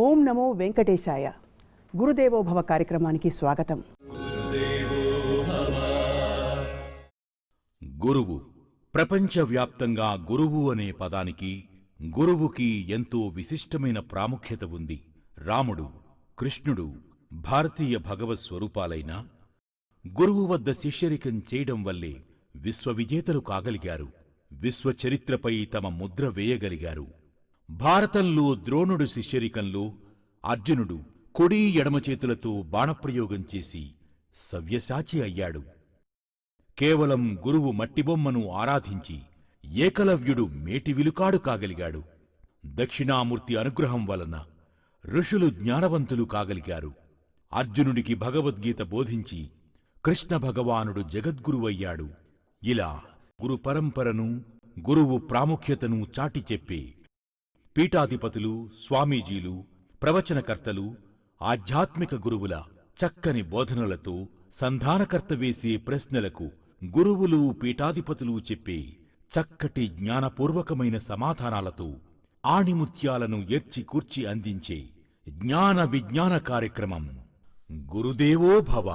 ఓం నమో వెంకటేశాయ. గురుదేవో భవ కార్యక్రమానికి స్వాగతం. గురువు ప్రపంచవ్యాప్తంగా గురువు అనే పదానికి గురువుకి ఎంతో విశిష్టమైన ప్రాముఖ్యత ఉంది. రాముడు, కృష్ణుడు భారతీయ భగవత్ స్వరూపాలైనా గురువు వద్ద శిష్యరికం చేయడం వల్లే విశ్వవిజేతలు కాగలిగారు. విశ్వచరిత్రపై తమ ముద్ర వేయగలిగారు. భారతంలో ద్రోణుడు శిష్యరికంలో అర్జునుడు కుడి ఎడమ చేతులతో బాణప్రయోగం చేసి సవ్యసాచి అయ్యాడు. కేవలం గురువు మట్టిబొమ్మను ఆరాధించి ఏకలవ్యుడు మేటివిలుకాడు కాగలిగాడు. దక్షిణామూర్తి అనుగ్రహం వలన ఋషులు జ్ఞానవంతులు కాగలిగారు. అర్జునుడికి భగవద్గీత బోధించి కృష్ణ భగవానుడు జగద్గురువయ్యాడు. ఇలా గురు పరంపరను, గురువు ప్రాముఖ్యతను చాటి చెప్పే పీఠాధిపతులు, స్వామీజీలు, ప్రవచనకర్తలు, ఆధ్యాత్మిక గురువుల చక్కని బోధనలతో సంధానకర్త వేసే ప్రశ్నలకు గురువులు, పీఠాధిపతులు చెప్పే చక్కటి జ్ఞానపూర్వకమైన సమాధానాలతో ఆణిముత్యాలను ఎర్చి కూర్చి అందించే జ్ఞాన విజ్ఞాన కార్యక్రమం గురుదేవో భవ.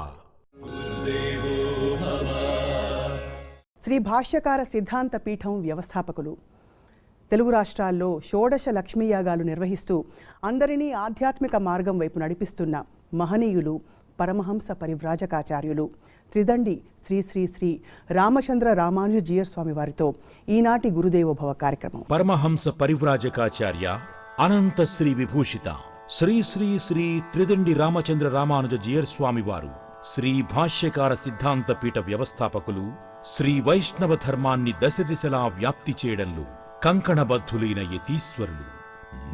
శ్రీ భాష్యకార సిద్ధాంత పీఠం వ్యవస్థాపకులు, తెలుగు రాష్ట్రాల్లో షోడశ లక్ష్మీయాగాలు నిర్వహిస్తూ అందరినీ ఆధ్యాత్మిక మార్గం వైపు నడిపిస్తున్న మహనీయులు, పరమహంస పరివ్రాజకాచార్యులు త్రిదండి శ్రీ శ్రీ శ్రీ రామచంద్ర రామానుజీయర్ స్వామి వారితో ఈనాటి గురుదేవోభవ కార్యక్రమం. పరమహంస పరివ్రాజకాచార్య అనంత శ్రీ విభూషిత శ్రీ శ్రీ శ్రీ త్రిదండి రామచంద్ర రామానుజీయర్ స్వామివారు శ్రీ భాష్యకార సిద్ధాంత పీఠ వ్యవస్థాపకులు. శ్రీ వైష్ణవ ధర్మాన్ని దశదిశలా వ్యాప్తి చేయడంలో కంకణబద్ధులైన యతీశ్వరులు.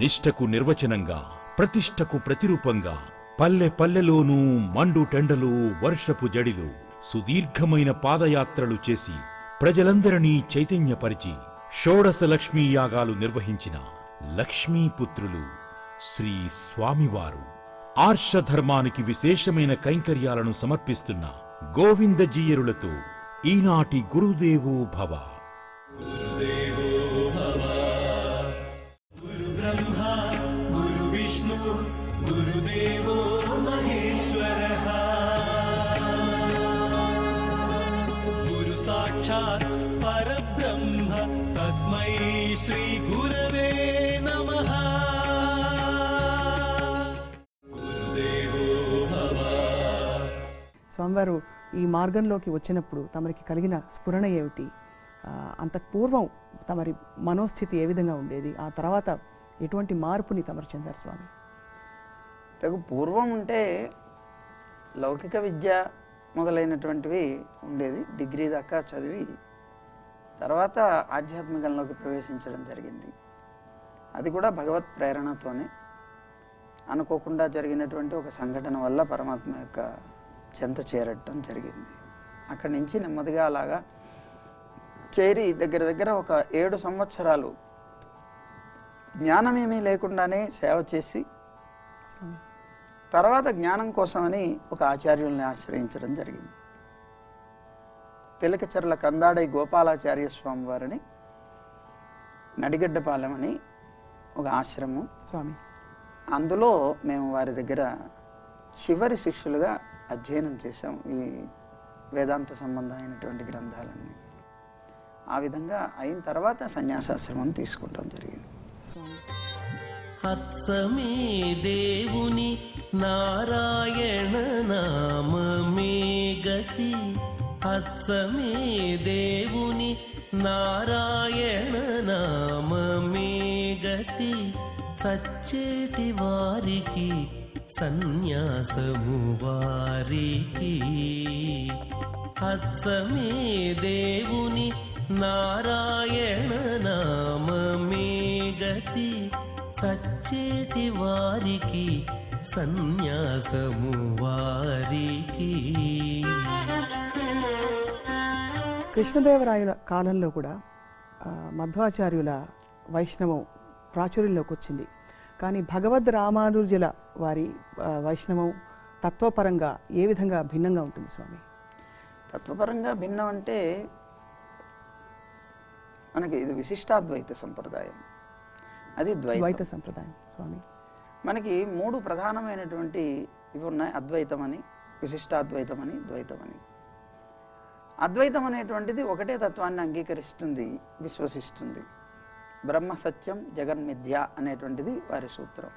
నిష్ఠకు నిర్వచనంగా, ప్రతిష్టకు ప్రతిరూపంగా పల్లె పల్లెలోనూ మండుటెండలో, వర్షపు జడిలో సుదీర్ఘమైన పాదయాత్రలు చేసి ప్రజలందరినీ చైతన్యపరిచి షోడశ లక్ష్మీ యాగాలు నిర్వహించిన లక్ష్మీపుత్రులు శ్రీ స్వామివారు. ఆర్షధర్మానికి విశేషమైన కైంకర్యాలను సమర్పిస్తున్న గోవిందజీయరులతో ఈనాటి గురుదేవో భవ. పరబ్రహ్మ తస్మై శ్రీ గురవే నమః. స్వామివారు ఈ మార్గంలోకి వచ్చినప్పుడు తమరికి కలిగిన స్ఫురణ ఏమిటి? అంతకు పూర్వం తమరి మనోస్థితి ఏ విధంగా ఉండేది? ఆ తర్వాత ఎటువంటి మార్పుని తమరు చెందారు స్వామి? తగు పూర్వం ఉంటే లౌకిక విద్య మొదలైనటువంటివి ఉండేది. డిగ్రీ దాకా చదివి తర్వాత ఆధ్యాత్మికంలోకి ప్రవేశించడం జరిగింది. అది కూడా భగవత్ ప్రేరణతోనే. అనుకోకుండా జరిగినటువంటి ఒక సంఘటన వల్ల పరమాత్మ యొక్క చెంత చేరటం జరిగింది. అక్కడి నుంచి నెమ్మదిగా అలాగా చేరి దగ్గర దగ్గర ఒక 7 సంవత్సరాలు జ్ఞానమేమీ లేకుండానే సేవ చేసి తర్వాత జ్ఞానం కోసమని ఒక ఆచార్యుల్ని ఆశ్రయించడం జరిగింది. తెలకచెర్ల కందాడై గోపాలాచార్య స్వామి వారిని నడిగడ్డపాలెం అని ఒక ఆశ్రమం స్వామి, అందులో మేము వారి దగ్గర చివరి శిష్యులుగా అధ్యయనం చేశాం ఈ వేదాంత సంబంధమైనటువంటి గ్రంథాలన్నీ. ఆ విధంగా అయిన తర్వాత సన్యాసాశ్రమం తీసుకుంటాం జరిగింది. అత్సమే దేవుని నారాయణ నామమే గతి, అత్సమే దేవుని నారాయణ నామమే గతి, సచ్చేటి వారికి సన్యాసము వారికి. అత్సమే దేవుని నారాయణ నామమే గతి, సచ్చేటి వారికి సన్యాసము వారికి. కృష్ణదేవరాయల కాలంలో కూడా మధ్వాచార్యుల వైష్ణవం ప్రాచుర్యంలోకి వచ్చింది. కానీ భగవద్ రామానుజుల వారి వైష్ణవం తత్వపరంగా ఏ విధంగా భిన్నంగా ఉంటుంది స్వామి? తత్వపరంగా భిన్నం అంటే మనకి ఇది విశిష్టాద్వైత సంప్రదాయం, అది ద్వైత సంప్రదాయం స్వామి. మనకి 3 ప్రధానమైనటువంటి ఇవి ఉన్నాయి. అద్వైతం అని, విశిష్టాద్వైతం అని, ద్వైతం అని. అద్వైతం అనేటువంటిది ఒకటే తత్వాన్ని అంగీకరిస్తుంది, విశ్వసిస్తుంది. బ్రహ్మ సత్యం జగన్మిథ్య అనేటువంటిది వారి సూత్రం.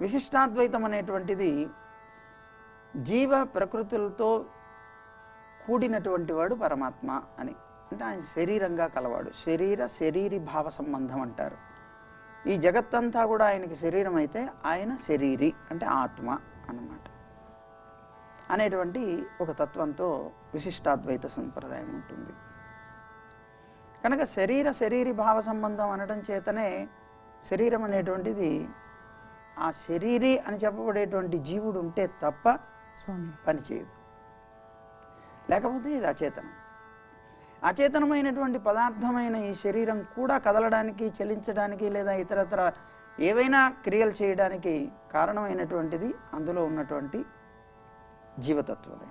విశిష్టాద్వైతం అనేటువంటిది జీవ ప్రకృతులతో కూడినటువంటి వాడు పరమాత్మ అని. అంటే ఆయన శరీరంగా కలవాడు. శరీరీ భావ సంబంధం అంటారు. ఈ జగత్తంతా కూడా ఆయనకి శరీరం అయితే ఆయన శరీరి అంటే ఆత్మ అన్నమాట అనేటువంటి ఒక తత్వంతో విశిష్టాద్వైత సంప్రదాయం ఉంటుంది. కనుక శరీరీ భావ సంబంధం అనడం చేతనే శరీరం అనేటువంటిది ఆ శరీరి అని చెప్పబడేటువంటి జీవుడు ఉంటే తప్ప పనిచేయదు. లేకపోతే ఇది అచేతనం. అచేతనమైనటువంటి పదార్థమైన ఈ శరీరం కూడా కదలడానికి, చలించడానికి లేదా ఇతరత్ర ఏవైనా క్రియలు చేయడానికి కారణమైనటువంటిది అందులో ఉన్నటువంటి జీవతత్వమే.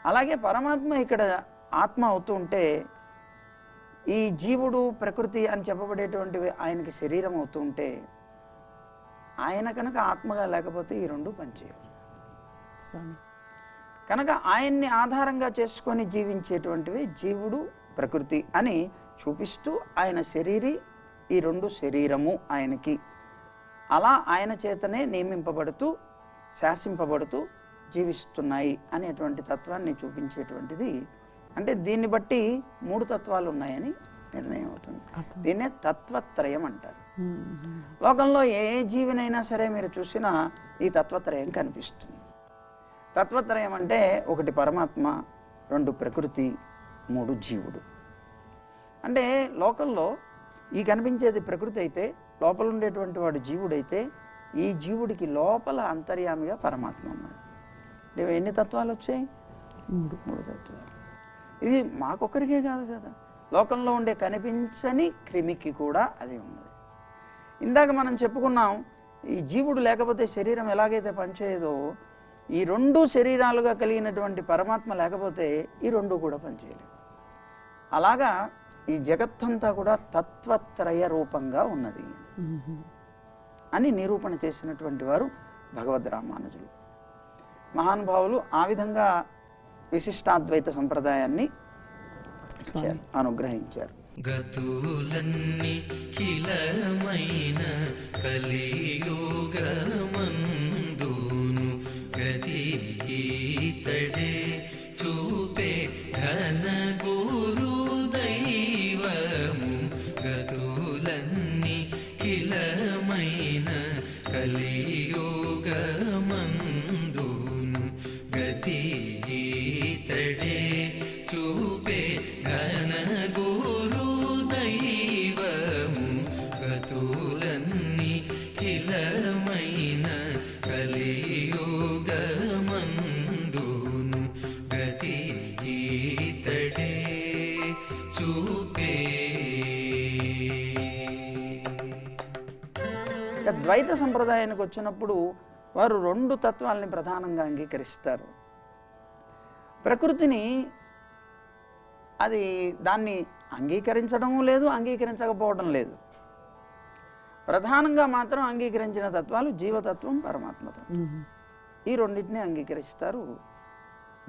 అలాగే పరమాత్మ ఇక్కడ ఆత్మ అవుతూ ఉంటే ఈ జీవుడు ప్రకృతి అని చెప్పబడేటువంటివి ఆయనకి శరీరం అవుతూ ఉంటే ఆయన కనుక ఆత్మగా లేకపోతే ఈ రెండు పనిచేయవు. కనుక ఆయన్ని ఆధారంగా చేసుకొని జీవించేటువంటివి జీవుడు ప్రకృతి అని చూపిస్తూ ఆయన శరీరి, ఈ రెండు శరీరము ఆయనకి. అలా ఆయన చేతనే నియమింపబడుతూ శాసింపబడుతూ జీవిస్తున్నాయి అనేటువంటి తత్వాన్ని చూపించేటువంటిది. అంటే దీన్ని బట్టి 3 తత్వాలు ఉన్నాయని నిర్ణయం అవుతుంది. దీన్నే తత్వత్రయం అంటారు. లోకంలో ఏ జీవినైనా సరే మీరు చూసినా ఈ తత్వత్రయం కనిపిస్తుంది. తత్వత్రయం అంటే 1 పరమాత్మ, 2 ప్రకృతి, 3 జీవుడు. అంటే లోకంలో ఈ కనిపించేది ప్రకృతి అయితే, లోపల ఉండేటువంటి వాడు జీవుడైతే, ఈ జీవుడికి లోపల అంతర్యామిగా పరమాత్మ ఉన్నాడు. ఎన్ని తత్వాలు వచ్చాయి? 3 తత్వాలు. ఇది మాకొక్కరికే కాదు కదా, లోకంలో ఉండే కనిపించని క్రిమికి కూడా అది ఉన్నది. ఇందాక మనం చెప్పుకున్నాం, ఈ జీవుడు లేకపోతే శరీరం ఎలాగైతే పనిచేయదో, ఈ 2 శరీరాలుగా కలిగినటువంటి పరమాత్మ లేకపోతే ఈ 2 కూడా పనిచేయలేవు. అలాగా ఈ జగత్తంతా కూడా తత్వత్రయ రూపంగా ఉన్నది అని నిరూపణ చేసినటువంటి వారు భగవద్ రామానుజులు. మహానుభావులు ఆ విధంగా విశిష్టాద్వైత సంప్రదాయాన్ని ఇచ్చారు, అనుగ్రహించారు. గతులన్నీ కిలమైన కలియుగమందును గతి ఈతడే చూపే ఘన గురు దైవము. గతులన్నీ కిలమైన కలియుగమందును గతి ఈతడే చూపే ఘన గురు దైవము. గతులన్నీ కిలమైన కలియుగమందును గతి ఈతడే చూపే. ద్వైత సంప్రదాయానికి వచ్చినప్పుడు వారు 2 తత్వాలని ప్రధానంగా అంగీకరిస్తారు. ప్రకృతిని అది దాన్ని అంగీకరించడం లేదు, అంగీకరించకపోవడం లేదు. ప్రధానంగా మాత్రం అంగీకరించిన తత్వాలు జీవతత్వం, పరమాత్మతత్వం. ఈ రెండింటిని అంగీకరిస్తారు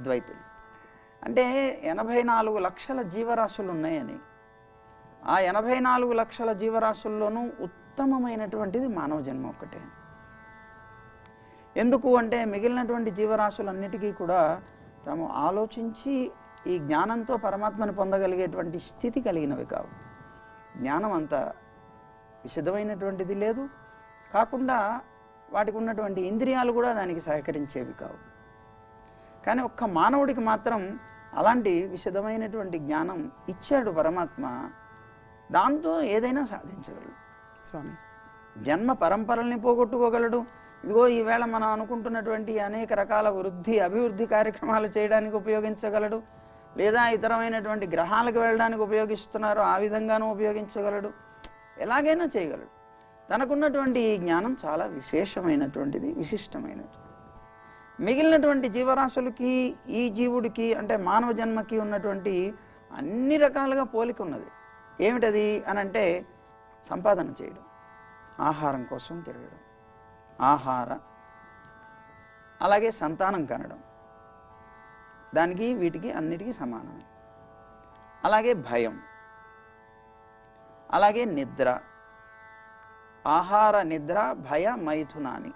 ద్వైతులు. అంటే 84 లక్షల జీవరాశులు ఉన్నాయని, ఆ 84 లక్షల జీవరాశుల్లోనూ ఉత్తమమైనటువంటిది మానవ జన్మ ఒక్కటే. ఎందుకు అంటే మిగిలినటువంటి జీవరాశులన్నిటికీ కూడా తాము ఆలోచించి ఈ జ్ఞానంతో పరమాత్మని పొందగలిగేటువంటి స్థితి కలిగినవి కావు. జ్ఞానం అంత విశదమైనటువంటిది లేదు, కాకుండా వాటికి ఉన్నటువంటి ఇంద్రియాలు కూడా దానికి సహకరించేవి కావు. కానీ ఒక్క మానవుడికి మాత్రం అలాంటి విశదమైనటువంటి జ్ఞానం ఇచ్చాడు పరమాత్మ. దాంతో ఏదైనా సాధించగలడు. స్వామి, జన్మ పరంపరల్ని పోగొట్టుకోగలడు. ఇదిగో ఈవేళ మనం అనుకుంటున్నటువంటి అనేక రకాల అభివృద్ధి కార్యక్రమాలు చేయడానికి ఉపయోగించగలడు. లేదా ఇతరమైనటువంటి గ్రహాలకు వెళ్ళడానికి ఉపయోగిస్తున్నారు, ఆ విధంగానూ ఉపయోగించగలడు. ఎలాగైనా చేయగలడు. తనకున్నటువంటి ఈ జ్ఞానం చాలా విశేషమైనటువంటిది, విశిష్టమైనటువంటిది. మిగిలినటువంటి జీవరాశులకి ఈ జీవుడికి అంటే మానవ జన్మకి ఉన్నటువంటి అన్ని రకాలుగా పోలిక ఉన్నది. ఏమిటది అని అంటే సంపాదన చేయడం, ఆహారం కోసం తిరగడం, ఆహార, అలాగే సంతానం కనడం, దానికి వీటికి అన్నిటికీ సమానమే. అలాగే భయం, అలాగే నిద్ర, ఆహార, నిద్ర, భయ, మైథునాని,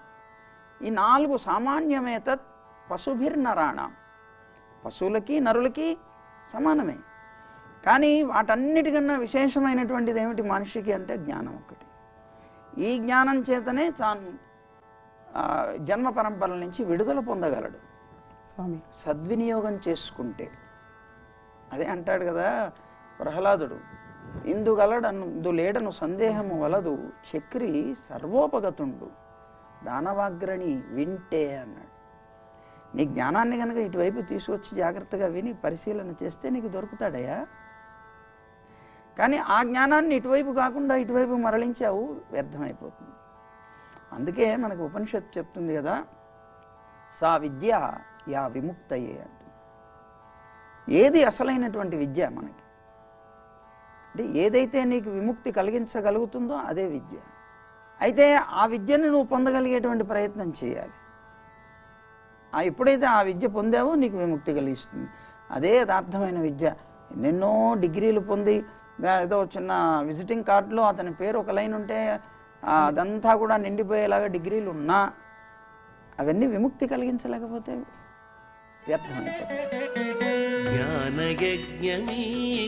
ఈ 4 సామాన్యమేతత్ పశుభిర్నరాణం, పశువులకి నరులకి సమానమే. కానీ వాటన్నిటికన్నా విశేషమైనటువంటిది ఏమిటి మనిషికి అంటే జ్ఞానం ఒకటి. ఈ జ్ఞానం చేతనే తాను జన్మ పరంపరల నుంచి విడుదల పొందగలడు స్వామి. సద్వినియోగం చేసుకుంటే. అదే అంటాడు కదా ప్రహ్లాదుడు, ఇందుగలడందు లేడను సందేహము వలదు, చక్రి సర్వోపగతుండు దానవాగ్రణి వింటే అన్నాడు. నీ జ్ఞానాన్ని కనుక ఇటువైపు తీసుకొచ్చి జాగ్రత్తగా విని పరిశీలన చేస్తే నీకు దొరుకుతాడయా. కానీ ఆ జ్ఞానాన్ని ఇటువైపు కాకుండా ఇటువైపు మరలించావు, వ్యర్థమైపోతుంది. అందుకే మనకు ఉపనిషత్తు చెప్తుంది కదా, సా విద్య యా విముక్తయే అంటుంది. ఏది అసలైనటువంటి విద్య మనకి అంటే ఏదైతే నీకు విముక్తి కలిగించగలుగుతుందో అదే విద్య. అయితే ఆ విద్యను నువ్వు పొందగలిగేటువంటి ప్రయత్నం చేయాలి. ఎప్పుడైతే ఆ విద్య పొందావో నీకు విముక్తి కలిగిస్తుంది. అదే యథార్థమైన విద్య. ఎన్నెన్నో డిగ్రీలు పొంది ఏదో చిన్న విజిటింగ్ కార్డులో అతని పేరు ఒక లైన్ ఉంటే అదంతా కూడా నిండిపోయేలాగా డిగ్రీలు ఉన్నా అవన్నీ విముక్తి కలిగించలేకపోతే వ్యర్థమైపోతాయి. జ్ఞానయజ్ఞమీ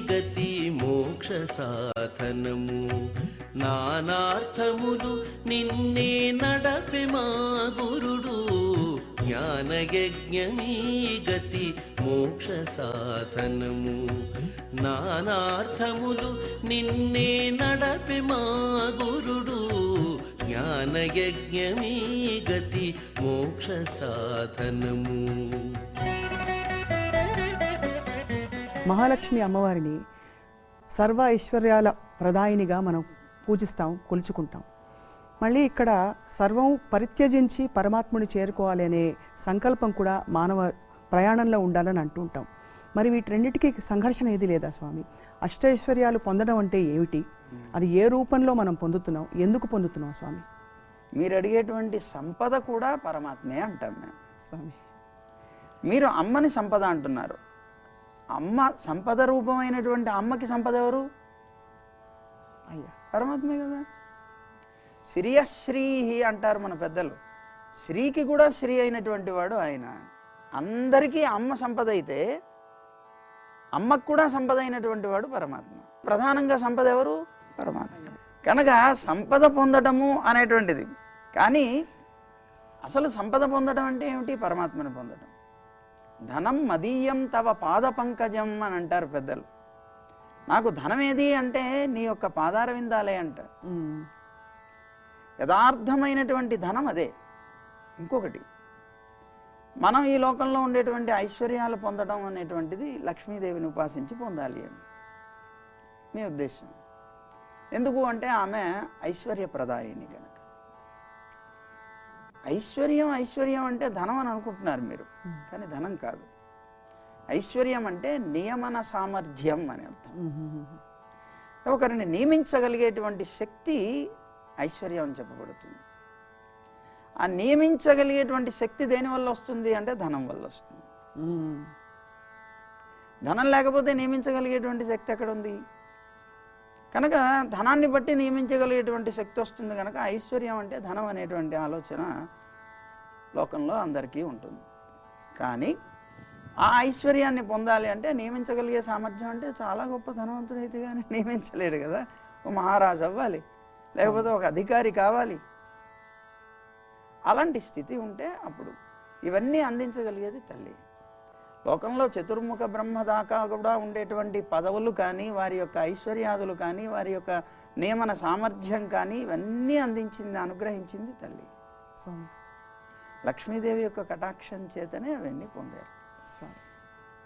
గతి మోక్ష సాధనము, నానార్థములు నిన్నే నడపే మా గురుడు. జ్ఞానయజ్ఞమీ గతి మోక్ష సాధనము, నానార్థములు నిన్నే నడపే మా గురుడు. జ్ఞానయజ్ఞమీ గతి మోక్ష సాధనము. మహాలక్ష్మి అమ్మవారిని సర్వ ఐశ్వర్యాల ప్రదాయినిగా మనం పూజిస్తాం, కొలుచుకుంటాం. మళ్ళీ ఇక్కడ సర్వం పరిత్యజించి పరమాత్ముని చేరుకోవాలి అనే సంకల్పం కూడా మానవ ప్రయాణంలో ఉండాలని అంటుంటాం. మరి వీటిరెన్నిటికీ సంఘర్షణ ఏది లేదా స్వామి? అష్టైశ్వర్యాలు పొందడం అంటే ఏమిటి? అది ఏ రూపంలో మనం పొందుతున్నాం, ఎందుకు పొందుతున్నాం స్వామి? మీరు అడిగేటువంటి సంపద కూడా పరమాత్మే అంటాం మేము స్వామి. మీరు అమ్మని సంపద అంటున్నారు. అమ్మ సంపద రూపమైనటువంటి అమ్మకి సంపద ఎవరు? అయ్యా, పరమాత్మే కదా. శ్రీయశ్రీ అంటారు మన పెద్దలు. శ్రీకి కూడా శ్రీ అయినటువంటి వాడు ఆయన. అందరికీ అమ్మ సంపద అయితే అమ్మకు కూడా సంపద అయినటువంటి వాడు పరమాత్మ. ప్రధానంగా సంపద ఎవరు? పరమాత్మ. కనుక సంపద పొందటము అనేటువంటిది. కానీ అసలు సంపద పొందడం అంటే ఏమిటి? పరమాత్మని పొందడం. ధనం మదీయం తవ పాద పంకజం అని అంటారు పెద్దలు. నాకు ధనం ఏది అంటే నీ యొక్క పాదార విందాలే అంటారు. యథార్థమైనటువంటి ధనం అదే. ఇంకొకటి, మనం ఈ లోకంలో ఉండేటువంటి ఐశ్వర్యాలు పొందడం అనేటువంటిది లక్ష్మీదేవిని ఉపాసించి పొందాలి అని మీ ఉద్దేశం. ఎందుకు అంటే ఆమె ఐశ్వర్యప్రదాయిని కనుక. ఐశ్వర్యం ఐశ్వర్యం అంటే ధనం అని అనుకుంటున్నారు మీరు, కానీ ధనం కాదు. ఐశ్వర్యం అంటే నియమన సామర్థ్యం అని అర్థం. ఒకరిని నియమించగలిగేటువంటి శక్తి ఐశ్వర్యం అని చెప్పబడుతుంది. ఆ నియమించగలిగేటువంటి శక్తి దేనివల్ల వస్తుంది అంటే ధనం వల్ల వస్తుంది. ధనం లేకపోతే నియమించగలిగేటువంటి శక్తి ఎక్కడ ఉంది? కనుక ధనాన్ని బట్టి నియమించగలిగేటువంటి శక్తి వస్తుంది. కనుక ఐశ్వర్యం అంటే ధనం అనేటువంటి ఆలోచన లోకంలో అందరికీ ఉంటుంది. కానీ ఆ ఐశ్వర్యాన్ని పొందాలి అంటే నియమించగలిగే సామర్థ్యం అంటే చాలా గొప్ప ధనవంతుడైతే కానీ నియమించలేడు కదా. ఓ మహారాజు అవ్వాలి, లేకపోతే ఒక అధికారి కావాలి. అలాంటి స్థితి ఉంటే అప్పుడు ఇవన్నీ అందించగలిగేది తల్లి. లోకంలో చతుర్ముఖ బ్రహ్మ దాకా కూడా ఉండేటువంటి పదవులు కానీ, వారి యొక్క ఐశ్వర్యాదులు కానీ, వారి యొక్క నియమన సామర్థ్యం కానీ ఇవన్నీ అందించింది, అనుగ్రహించింది తల్లి. లక్ష్మీదేవి యొక్క కటాక్షం చేతనే అవన్నీ పొందారు.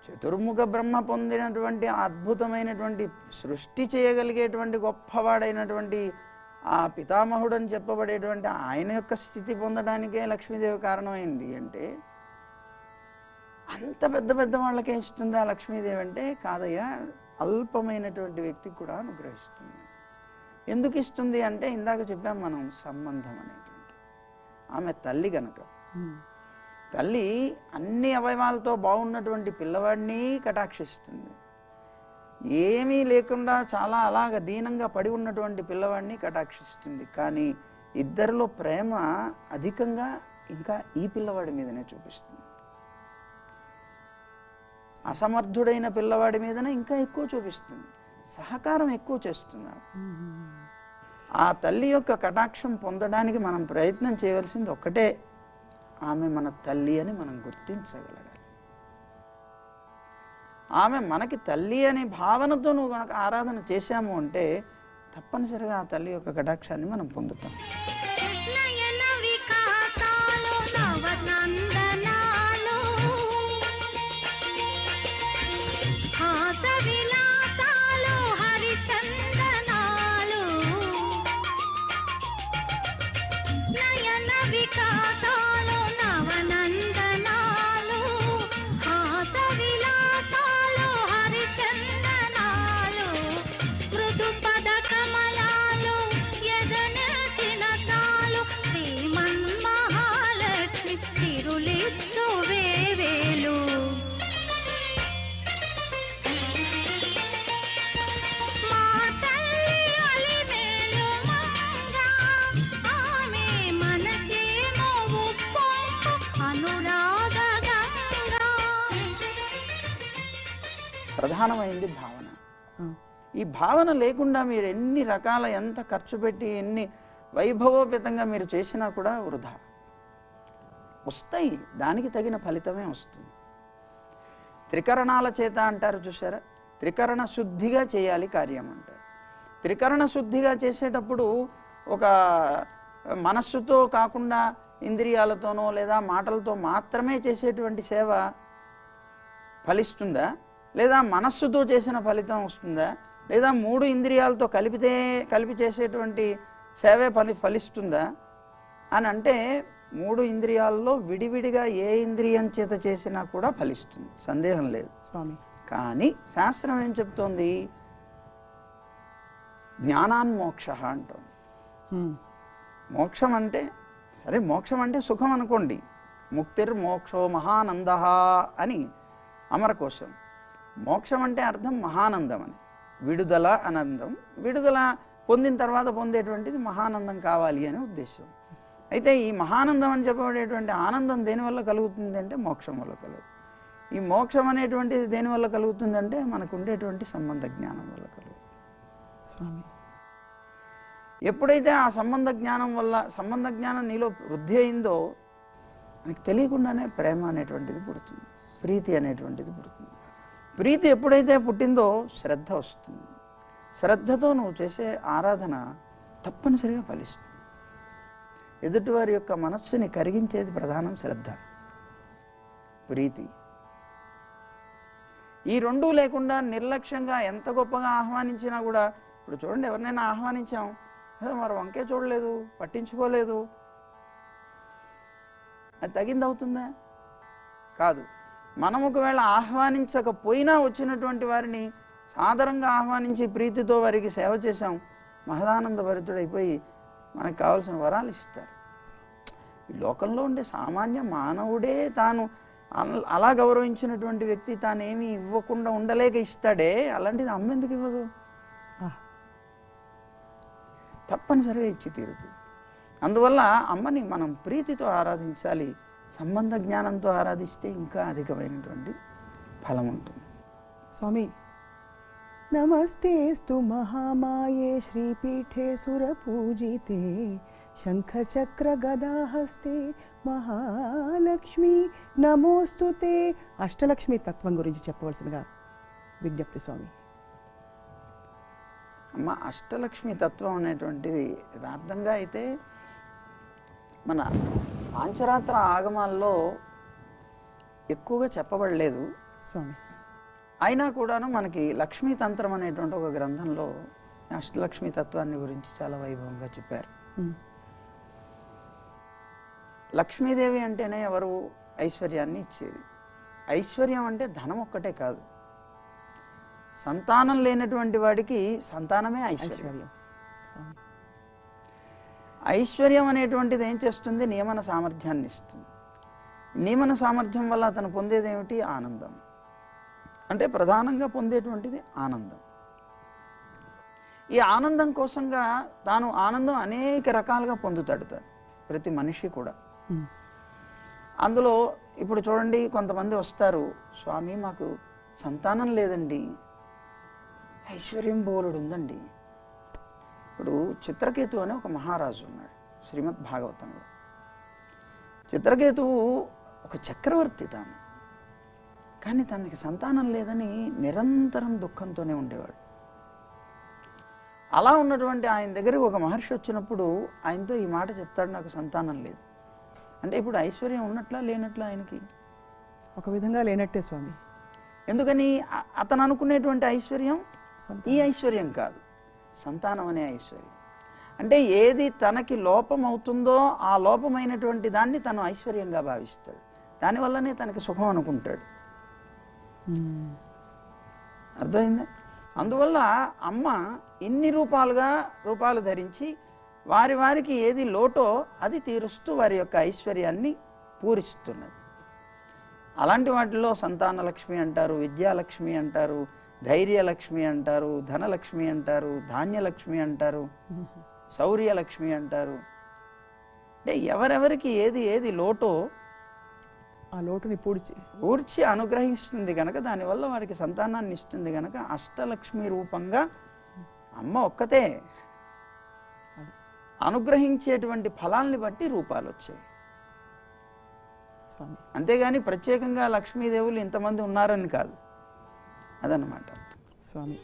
చతుర్ముఖ బ్రహ్మ పొందినటువంటి అద్భుతమైనటువంటి సృష్టి చేయగలిగేటువంటి గొప్పవాడైనటువంటి ఆ పితామహుడు అని చెప్పబడేటువంటి ఆయన యొక్క స్థితి పొందడానికే లక్ష్మీదేవి కారణమైంది అంటే అంత పెద్ద పెద్ద వాళ్ళకే ఇస్తుందా లక్ష్మీదేవి అంటే? కాదయ్యా, అల్పమైనటువంటి వ్యక్తికి కూడా అనుగ్రహిస్తుంది. ఎందుకు ఇస్తుంది అంటే ఇందాక చెప్పాం మనం, సంబంధం అనేటువంటి. ఆమె తల్లి గనక, తల్లి అన్ని అవయవాలతో బాగున్నటువంటి పిల్లవాడిని కటాక్షిస్తుంది. ఏమీ లేకుండా చాలా అలాగ దీనంగా పడి ఉన్నటువంటి పిల్లవాడిని కటాక్షిస్తుంది. కానీ ఇద్దరిలో ప్రేమ అధికంగా ఇంకా ఈ పిల్లవాడి మీదనే చూపిస్తుంది. అసమర్థుడైన పిల్లవాడి మీదనే ఇంకా ఎక్కువ చూపిస్తుంది, సహకారం ఎక్కువ చేస్తున్నారు. ఆ తల్లి యొక్క కటాక్షం పొందడానికి మనం ప్రయత్నం చేయవలసింది ఒక్కటే, ఆమె మన తల్లి అని మనం గుర్తించగలగాలి. ఆమె మనకి తల్లి అనే భావనతో నువ్వు కనుక ఆరాధన చేశాము అంటే తప్పనిసరిగా ఆ తల్లి యొక్క కటాక్షాన్ని మనం పొందుతాం. నయన వికాసాలు నవనందనాలు హాస విలాసాలు హరిచందనాలు నయన వికాసాలు నవనందనాలు హాస విలాసాలు హరిచందనాలు మృదు పద కమలాలు ఎదనచిన చాలు శ్రీమన్మహాలక్ష్మి సిరులిచ్చు వేవేలు మా తల్లి అలిమేలు మంగ ఆమె మనసేమో ఉప్పొంగు అనురాగ గంగా. ప్రధానమైంది భావన. ఈ భావన లేకుండా మీరు ఎన్ని రకాల ఎంత ఖర్చు పెట్టి ఎన్ని వైభవోపేతంగా మీరు చేసినా కూడా వృధా. వస్తాయి, దానికి తగిన ఫలితమే వస్తుంది. త్రికరణాల చేత అంటారు చూసారా, త్రికరణ శుద్ధిగా చేయాలి కార్యం అంటారు. త్రికరణ శుద్ధిగా చేసేటప్పుడు ఒక మనస్సుతో కాకుండా ఇంద్రియాలతోనో లేదా మాటలతో మాత్రమే చేసేటువంటి సేవ ఫలిస్తుందా, లేదా మనస్సుతో చేసిన ఫలితం వస్తుందా, లేదా మూడు ఇంద్రియాలతో కలిపి చేసేటువంటి సేవే ఫలిస్తుందా అని అంటే, మూడు ఇంద్రియాల్లో విడివిడిగా ఏ ఇంద్రియం చేత చేసినా కూడా ఫలిస్తుంది, సందేహం లేదు స్వామి. కానీ శాస్త్రం ఏం చెప్తోంది, జ్ఞానాన్మోక్ష అంటోంది. మోక్షం అంటే సరే, మోక్షం అంటే సుఖం అనుకోండి, ముక్తిర్మోక్షో మహానంద అని అమరకోశం. మోక్షం అంటే అర్థం మహానందం అని, విడుదల అనందం. విడుదల పొందిన తర్వాత పొందేటువంటిది మహానందం కావాలి అనే ఉద్దేశం. అయితే ఈ మహానందం అని చెప్పబడేటువంటి ఆనందం దేనివల్ల కలుగుతుంది అంటే మోక్షం వల్ల కలుగుతుంది. ఈ మోక్షం అనేటువంటిది దేనివల్ల కలుగుతుందంటే మనకు ఉండేటువంటి సంబంధ జ్ఞానం వల్ల కలుగుతుంది. స్వామి, ఎప్పుడైతే ఆ సంబంధ జ్ఞానం వల్ల సంబంధ జ్ఞానం నీలో వృద్ధి అయిందో మనకు తెలియకుండానే ప్రేమ అనేటువంటిది పుడుతుంది, ప్రీతి అనేటువంటిది పుడుతుంది. ప్రీతి ఎప్పుడైతే పుట్టిందో శ్రద్ధ వస్తుంది. శ్రద్ధతో నువ్వు చేసే ఆరాధన తప్పనిసరిగా ఫలిస్తుంది. ఎదుటివారి యొక్క మనస్సుని కరిగించేది ప్రధానం శ్రద్ధ, ప్రీతి. ఈ రెండూ లేకుండా నిర్లక్ష్యంగా ఎంత గొప్పగా ఆహ్వానించినా కూడా, ఇప్పుడు చూడండి, ఎవరినైనా ఆహ్వానించాం, మరి వంకే చూడలేదు, పట్టించుకోలేదు, అది తగింది అవుతుందా? కాదు. మనం ఒకవేళ ఆహ్వానించకపోయినా వచ్చినటువంటి వారిని సాదరంగా ఆహ్వానించి ప్రీతితో వారికి సేవ చేశాం, మహదానంద భరితుడైపోయి మనకు కావాల్సిన వరాలు ఇస్తారు. ఈ లోకంలో ఉండే సామాన్య మానవుడే తాను అలా గౌరవించినటువంటి వ్యక్తి తానేమీ ఇవ్వకుండా ఉండలేక ఇస్తాడే, అలాంటిది అమ్మ ఎందుకు ఇవ్వదు? తప్పనిసరిగా ఇచ్చి తీరుతుంది. అందువల్ల అమ్మని మనం ప్రీతితో ఆరాధించాలి. సంబంధ జ్ఞానంతో ఆరాధిస్తే ఇంకా అధికమైనటువంటి ఫలం ఉంటుంది. స్వామి, నమస్తేస్తు మహామాయే శ్రీపీఠే సురపూజితే శంఖచక్ర గదాహస్తే మహాలక్ష్మి నమోస్తుతే. అష్టలక్ష్మి తత్వం గురించి చెప్పవలసినగా విజ్ఞప్తి స్వామి. అమ్మ, అష్టలక్ష్మి తత్వం అనేటువంటిది యథార్థంగా అయితే మన పాంచరాత్ర ఆగమాల్లో ఎక్కువగా చెప్పబడలేదు స్వామి. అయినా కూడాను మనకి లక్ష్మీ తంత్రం అనేటువంటి ఒక గ్రంథంలో అష్టలక్ష్మి తత్వాన్ని గురించి చాలా వైభవంగా చెప్పారు. లక్ష్మీదేవి అంటేనే ఎవరు? ఐశ్వర్యాన్ని ఇచ్చేది. ఐశ్వర్యం అంటే ధనం ఒక్కటే కాదు, సంతానం లేనటువంటి వాడికి సంతానమే ఐశ్వర్యం. స్వామి. ఐశ్వర్యం అనేటువంటిది ఏం చేస్తుంది? నియమన సామర్థ్యాన్ని ఇస్తుంది. నియమన సామర్థ్యం వల్ల అతను పొందేది ఏమిటి? ఆనందం. అంటే ప్రధానంగా పొందేటువంటిది ఆనందం. ఈ ఆనందం కోసంగా తాను ఆనందం అనేక రకాలుగా పొందుతాడు ప్రతి మనిషి కూడా. అందులో ఇప్పుడు చూడండి, కొంతమంది వస్తారు, స్వామి మాకు సంతానం లేదండి, ఐశ్వర్యం బోలుడు ఉందండి. ఇప్పుడు చిత్రకేతు అనే ఒక మహారాజు ఉన్నాడు శ్రీమద్ భాగవతంలో. చిత్రకేతువు ఒక చక్రవర్తి తాను, కానీ తనకి సంతానం లేదని నిరంతరం దుఃఖంతోనే ఉండేవాడు. అలా ఉన్నటువంటి ఆయన దగ్గరికి ఒక మహర్షి వచ్చినప్పుడు ఆయనతో ఈ మాట చెప్తాడు, నాకు సంతానం లేదు అంటే. ఇప్పుడు ఐశ్వర్యం ఉన్నట్లా లేనట్లా ఆయనకి? ఒక విధంగా లేనట్టే స్వామి. ఎందుకని? అతను అనుకునేటువంటి ఐశ్వర్యం ఈ ఐశ్వర్యం కాదు, సంతానం అనే ఐశ్వర్యం. అంటే ఏది తనకి లోపం అవుతుందో ఆ లోపమైనటువంటి దాన్ని తను ఐశ్వర్యంగా భావిస్తాడు. దానివల్లనే తనకి సుఖం అనుకుంటాడు. అర్థమైందా? అందువల్ల అమ్మ ఇన్ని రూపాలు ధరించి వారికి ఏది లోటో అది తీరుస్తూ వారి యొక్క ఐశ్వర్యాన్ని పూరిస్తున్నది. అలాంటి వాటిలో సంతానలక్ష్మి అంటారు, విద్యాలక్ష్మి అంటారు, ధైర్యలక్ష్మి అంటారు, ధనలక్ష్మి అంటారు, ధాన్యలక్ష్మి అంటారు, శౌర్యలక్ష్మి అంటారు. అంటే ఎవరెవరికి ఏది లోటో ఆ లోటుని పూడ్చి అనుగ్రహిస్తుంది కనుక, దానివల్ల వారికి సంతానాన్ని ఇస్తుంది కనుక అష్టలక్ష్మి రూపంగా అమ్మ ఒక్కతే. అనుగ్రహించేటువంటి ఫలాల్ని బట్టి రూపాలు వచ్చాయి. అంతేగాని ప్రత్యేకంగా లక్ష్మీదేవులు ఇంతమంది ఉన్నారని కాదు. అదన్నమాట స్వామి.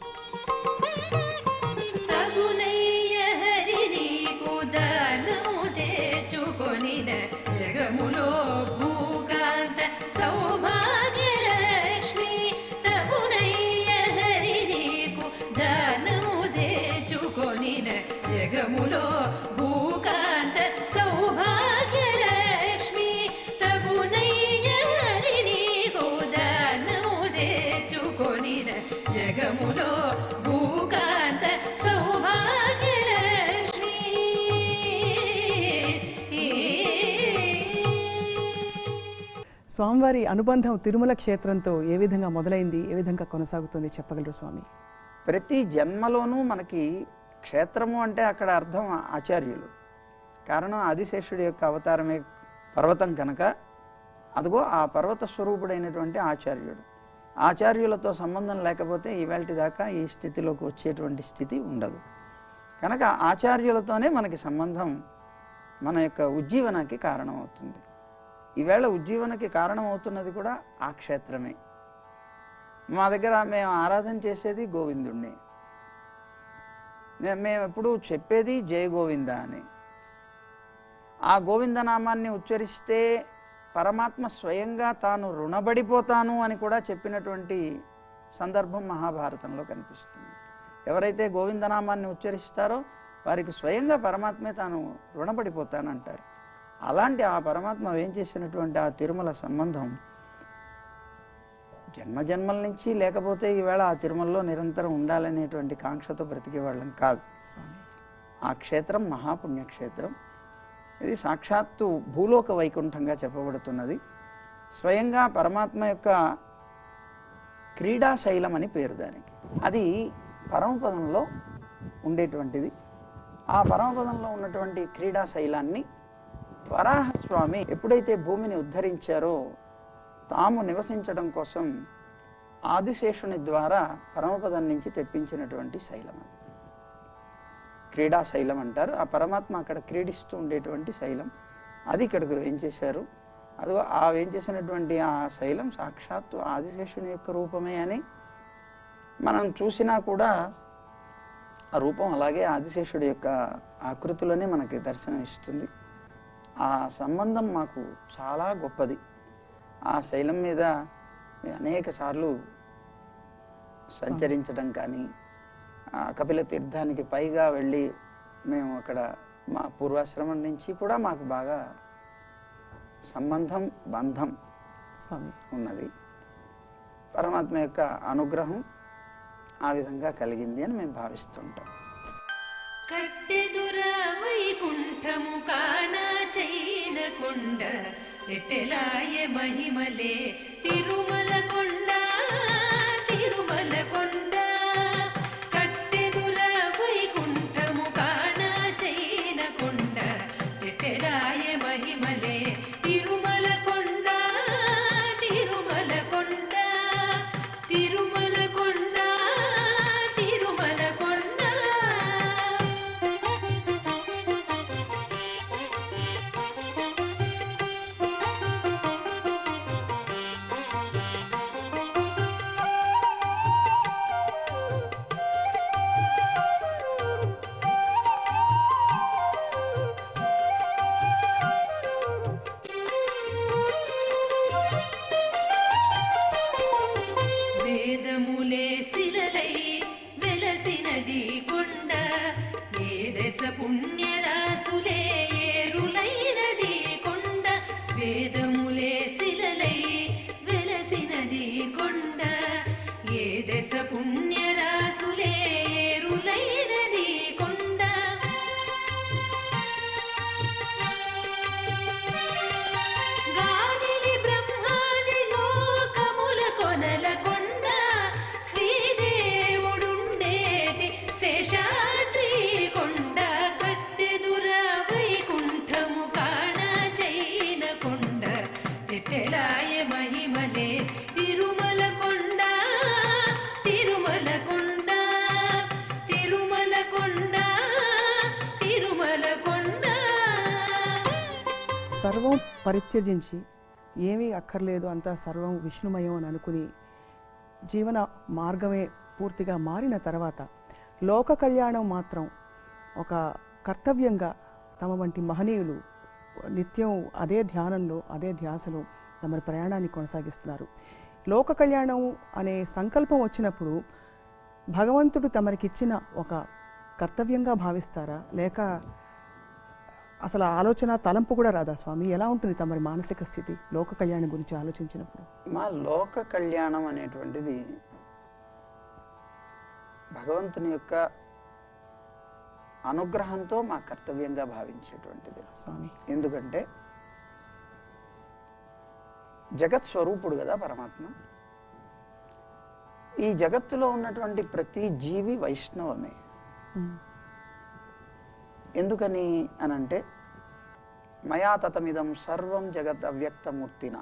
జగములో భూకాంత సౌభాగ్యలక్ష్మి తగునయ్య హరి నీకు దానము తెచ్చుకొనిన. జగములో భూకాంత సౌభాగ్యలక్ష్మి తగునయ్య హరి నీకు దానము తెచ్చుకొనిన. జగములో భూకాంత సౌభాగ్యలక్ష్మి. స్వామివారి అనుబంధం తిరుమల క్షేత్రంతో ఏ విధంగా మొదలైంది, ఏ విధంగా కొనసాగుతుంది చెప్పగలరు స్వామి? ప్రతి జన్మలోనూ మనకి క్షేత్రము అంటే అక్కడ అర్థం ఆచార్యులు. కారణం ఆదిశేషుడి యొక్క అవతారమే పర్వతం కనుక, అదిగో ఆ పర్వత స్వరూపుడైనటువంటి ఆచార్యుడు. ఆచార్యులతో సంబంధం లేకపోతే ఈవేళటి దాకా ఈ స్థితిలోకి వచ్చేటువంటి స్థితి ఉండదు. కనుక ఆచార్యులతోనే మనకి సంబంధం మన యొక్క ఉజ్జీవనకి కారణమవుతుంది. ఈవేళ ఉజ్జీవనకి కారణమవుతున్నది కూడా ఆ క్షేత్రమే. మా దగ్గర మేము ఆరాధన చేసేది గోవిందుణ్ణి. మేము ఎప్పుడు చెప్పేది జయ గోవింద అని. ఆ గోవిందనామాన్ని ఉచ్చరిస్తే పరమాత్మ స్వయంగా తాను రుణపడిపోతాను అని కూడా చెప్పినటువంటి సందర్భం మహాభారతంలో కనిపిస్తుంది. ఎవరైతే గోవిందనామాన్ని ఉచ్చరిస్తారో వారికి స్వయంగా పరమాత్మే తాను రుణపడిపోతానంటారు. అలాంటి ఆ పరమాత్మ ఏం చేసినటువంటి ఆ తిరుమల సంబంధం జన్మజన్మల నుంచి, లేకపోతే ఈవేళ ఆ తిరుమలలో నిరంతరం ఉండాలనేటువంటి కాంక్షతో బ్రతికేవాళ్ళం కాదు. ఆ క్షేత్రం మహాపుణ్యక్షేత్రం. ఇది సాక్షాత్తు భూలోక వైకుంఠంగా చెప్పబడుతున్నది. స్వయంగా పరమాత్మ యొక్క క్రీడాశైలం అని పేరు దానికి. అది పరమపదంలో ఉండేటువంటిది. ఆ పరమపదంలో ఉన్నటువంటి క్రీడాశైలాన్ని వరాహస్వామి ఎప్పుడైతే భూమిని ఉద్ధరించారో తాము నివసించడం కోసం ఆదిశేషుని ద్వారా పరమపదం నుంచి తెప్పించినటువంటి శైలం అది. క్రీడాశైలం అంటారు. ఆ పరమాత్మ అక్కడ క్రీడిస్తూ ఉండేటువంటి శైలం అది ఇక్కడికి వేయించేశారు. అది ఆ వేయించేసినటువంటి ఆ శైలం సాక్షాత్తు ఆదిశేషుని యొక్క రూపమే అని మనం చూసినా కూడా ఆ రూపం అలాగే ఆదిశేషుడి యొక్క ఆకృతిలోనే మనకి దర్శనం ఇస్తుంది. ఆ సంబంధం మాకు చాలా గొప్పది. ఆ శైలం మీద అనేక సార్లు సంచరించడం కానీ, కపిల తీర్థానికి పైగా వెళ్ళి మేము అక్కడ మా పూర్వాశ్రమం నుంచి కూడా మాకు బాగా సంబంధం, బంధం ఉన్నది. పరమాత్మ యొక్క అనుగ్రహం ఆ విధంగా కలిగింది అని మేము భావిస్తుంటాం. కట్టెదుర వైకుంఠము కాణ చైన కొండ తెట్టెలాయ మహిమలే తిరుమల కొండ తిరుమల కొండ కట్టెదుర వైకుంఠము కాణ చైన కొండ తెట్టెలాయ మహిమలే తిరుమల కొండ తిరుమల కొండ తిరుమల కొండ తిరుమల కొండ వేదములే శిలలై వెలసినది కొండ ఏ దశ పుణ్యరాసులే ఏరులైనది కొండ వేదములే శిలలై వెలసినది కొండ ఏ దశ పుణ్యరాసులే ఏరులైనది కొండ గాదిలి బ్రహ్మాది లోకముల కొనల కొండ శ్రీదేవుడుండేటి శేషాద్రి కొండ కట్టెదుర వైకుంఠము కాణ చైన కొండ తెట్టెలాయ మహిమలే తిరుమల కొండ తిరుమల కొండ తిరుమల కొండ తిరుమల కొండ సర్వం పరిత్యజించి ఏమీ అక్కర్లేదు అంతా సర్వం విష్ణుమయం అని అనుకుని జీవన మార్గమే పూర్తిగా మారిన తర్వాత లోక కళ్యాణం మాత్రం ఒక కర్తవ్యంగా తమ వంటి మహనీయులు నిత్యం అదే ధ్యానంలో అదే ధ్యాసలో తమ ప్రయాణాన్ని కొనసాగిస్తున్నారు. లోక కళ్యాణం అనే సంకల్పం వచ్చినప్పుడు భగవంతుడు తమరికిచ్చిన ఒక కర్తవ్యంగా భావిస్తారా, లేక అసలు ఆలోచన తలంపు కూడా రాదా స్వామి? ఎలా ఉంటుంది తమరి మానసిక స్థితి లోక కళ్యాణం గురించి ఆలోచించినప్పుడు? మా లోక కళ్యాణం అనేటువంటిది భగవంతుని యొక్క అనుగ్రహంతో మా కర్తవ్యంగా భావించేటువంటిది స్వామి. ఎందుకంటే జగత్ స్వరూపుడు కదా పరమాత్మ. ఈ జగత్తులో ఉన్నటువంటి ప్రతి జీవి వైష్ణవమే. ఎందుకని అనంటే మయా తతమిదం సర్వం జగత్ అవ్యక్తమూర్తినా,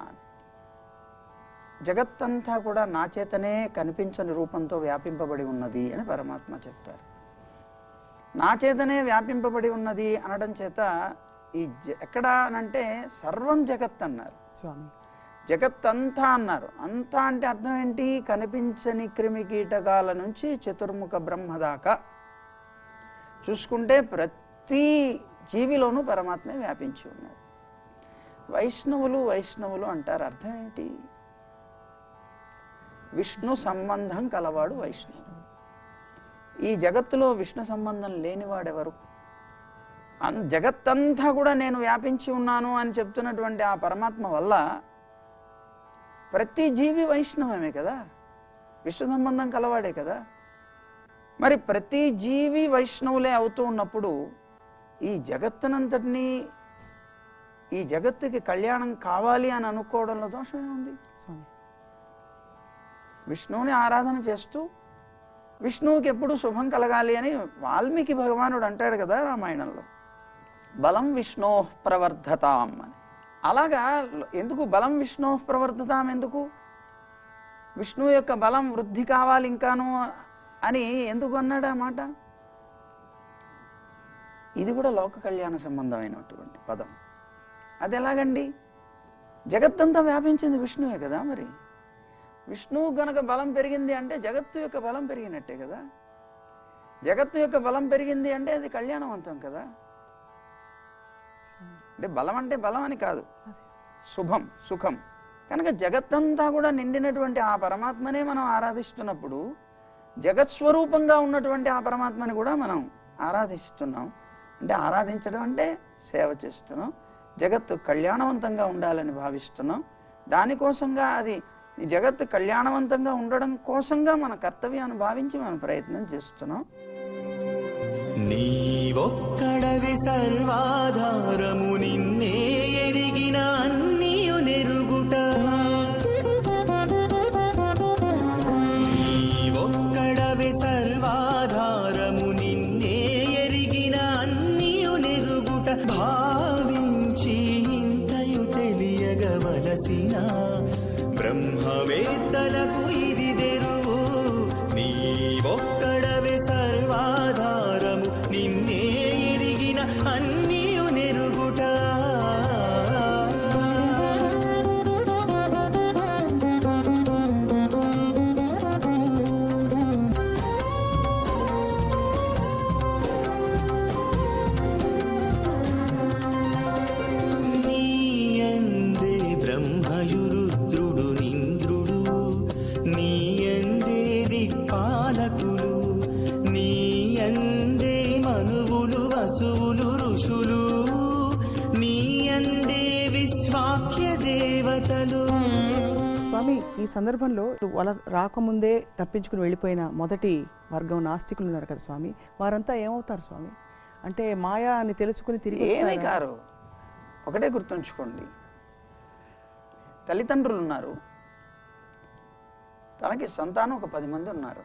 జగత్తంతా కూడా నా చేతనే కనిపించని రూపంతో వ్యాపింపబడి ఉన్నది అని పరమాత్మ చెప్తారు. నా చేతనే వ్యాపింపబడి ఉన్నది అనడం చేత ఈ ఎక్కడ అనంటే సర్వం జగత్ అన్నారు స్వామి. జగత్ అంతా అన్నారు. అంతా అంటే అర్థం ఏంటి? కనిపించని క్రిమి కీటకాల నుంచి చతుర్ముఖ బ్రహ్మ దాకా చూసుకుంటే ప్రతి జీవిలోనూ పరమాత్మే వ్యాపించి ఉన్నాడు. వైష్ణవులు వైష్ణవులు అంటారు, అర్థం ఏంటి? విష్ణు సంబంధం కలవాడు వైష్ణవుడు. ఈ జగత్తులో విష్ణు సంబంధం లేనివాడెవరు? జగత్తంతా కూడా నేను వ్యాపించి ఉన్నాను అని చెప్తున్నటువంటి ఆ పరమాత్మ వల్ల ప్రతి జీవి వైష్ణవమే కదా, విష్ణు సంబంధం కలవాడే కదా. మరి ప్రతి జీవి వైష్ణవులే అవుతూ ఉన్నప్పుడు ఈ జగత్తునంతటినీ, ఈ జగత్తుకి కళ్యాణం కావాలి అని అనుకోవడంలో దోషమే ఉంది. విష్ణువుని ఆరాధన చేస్తూ విష్ణువుకి ఎప్పుడు శుభం కలగాలి అని వాల్మీకి భగవానుడు అంటాడు కదా రామాయణంలో, బలం విష్ణో ప్రవర్ధతాం అని. అలాగా ఎందుకు బలం విష్ణో ప్రవర్ధతాం? ఎందుకు విష్ణువు యొక్క బలం వృద్ధి కావాలి ఇంకాను అని ఎందుకు అన్నాడు ఆ మాట? ఇది కూడా లోక కళ్యాణ సంబంధమైనటువంటి పదం. అది ఎలాగండి? జగత్తంతా వ్యాపించింది విష్ణువే కదా. మరి విష్ణువు గనక బలం పెరిగింది అంటే జగత్తు యొక్క బలం పెరిగినట్టే కదా. జగత్తు యొక్క బలం పెరిగింది అంటే అది కళ్యాణవంతం కదా. అంటే బలం అంటే బలం అని కాదు, శుభం సుఖం. కనుక జగత్తంతా కూడా నిండినటువంటి ఆ పరమాత్మనే మనం ఆరాధిస్తున్నప్పుడు జగత్స్వరూపంగా ఉన్నటువంటి ఆ పరమాత్మని కూడా మనం ఆరాధిస్తున్నాం. అంటే ఆరాధించడం అంటే సేవ చేస్తున్నాం, జగత్తు కళ్యాణవంతంగా ఉండాలని భావిస్తున్నాం. దానికోసంగా అది జగత్తు కళ్యాణవంతంగా ఉండడం కోసంగా మన కర్తవ్యాన్ని భావించి మనం ప్రయత్నం చేస్తున్నాం. నీవొక్కడవి సర్వాధారము నిన్నే ఎరిగిన అన్నియు నెరుగుట నీవొక్కడవి సర్వాధారము నిన్నే ఎరిగిన అన్నియు నెరుగుట భావించి ఇంతయు తెలియగవలసిన బ్రహ్మవేత్తలకు ఇది తెరువు నీవొక్కడవి సర్వాధారము నిన్నే ఎరిగిన అన్నియు నెరుగుట నీయందే బ్రహ్మయురుద్రుడు నింద్రుడు నీయందే దిక్పాలకులు నీయందే మనువులు వసువులు ఋషులు నీయందే విశ్వాఖ్య దేవతలు. స్వామి, ఈ సందర్భంలో వాళ్ళ రాకముందే తప్పించుకుని వెళ్ళిపోయిన మొదటి వర్గం నాస్తికులు ఉన్నారు కదా స్వామి, వారంతా ఏమవుతారు స్వామి? అంటే మాయా అని తెలుసుకుని తిరిగి ఏమీ వస్తారా? కారు. ఒకటే గుర్తుంచుకోండి, తల్లిదండ్రులు ఉన్నారు, తనకి సంతానం ఒక 10 మంది ఉన్నారు.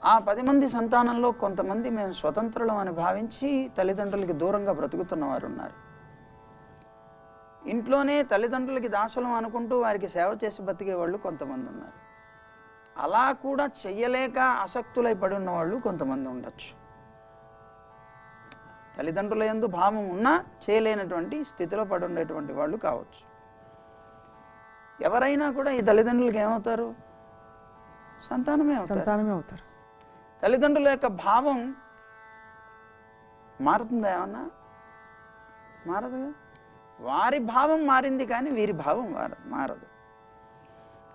ఆ 10 మంది సంతానంలో కొంతమంది మేము స్వతంత్రులం అని భావించి తల్లిదండ్రులకి దూరంగా బ్రతుకుతున్న వారు ఉన్నారు. ఇంట్లోనే తల్లిదండ్రులకి దాసులం అనుకుంటూ వారికి సేవ చేసి బతికే వాళ్ళు కొంతమంది ఉన్నారు. అలా కూడా చెయ్యలేక ఆసక్తులై పడి ఉన్న వాళ్ళు కొంతమంది ఉండొచ్చు. తల్లిదండ్రుల యందు భావం ఉన్నా చేయలేనటువంటి స్థితిలో పడి ఉండేటువంటి వాళ్ళు కావచ్చు. ఎవరైనా కూడా ఈ తల్లిదండ్రులకి ఏమవుతారు? సంతానమే అవుతారు. తల్లిదండ్రుల యొక్క భావం మారుతుందా? ఏమన్నా మారదు. వారి భావం మారింది కానీ వీరి భావం మారదు.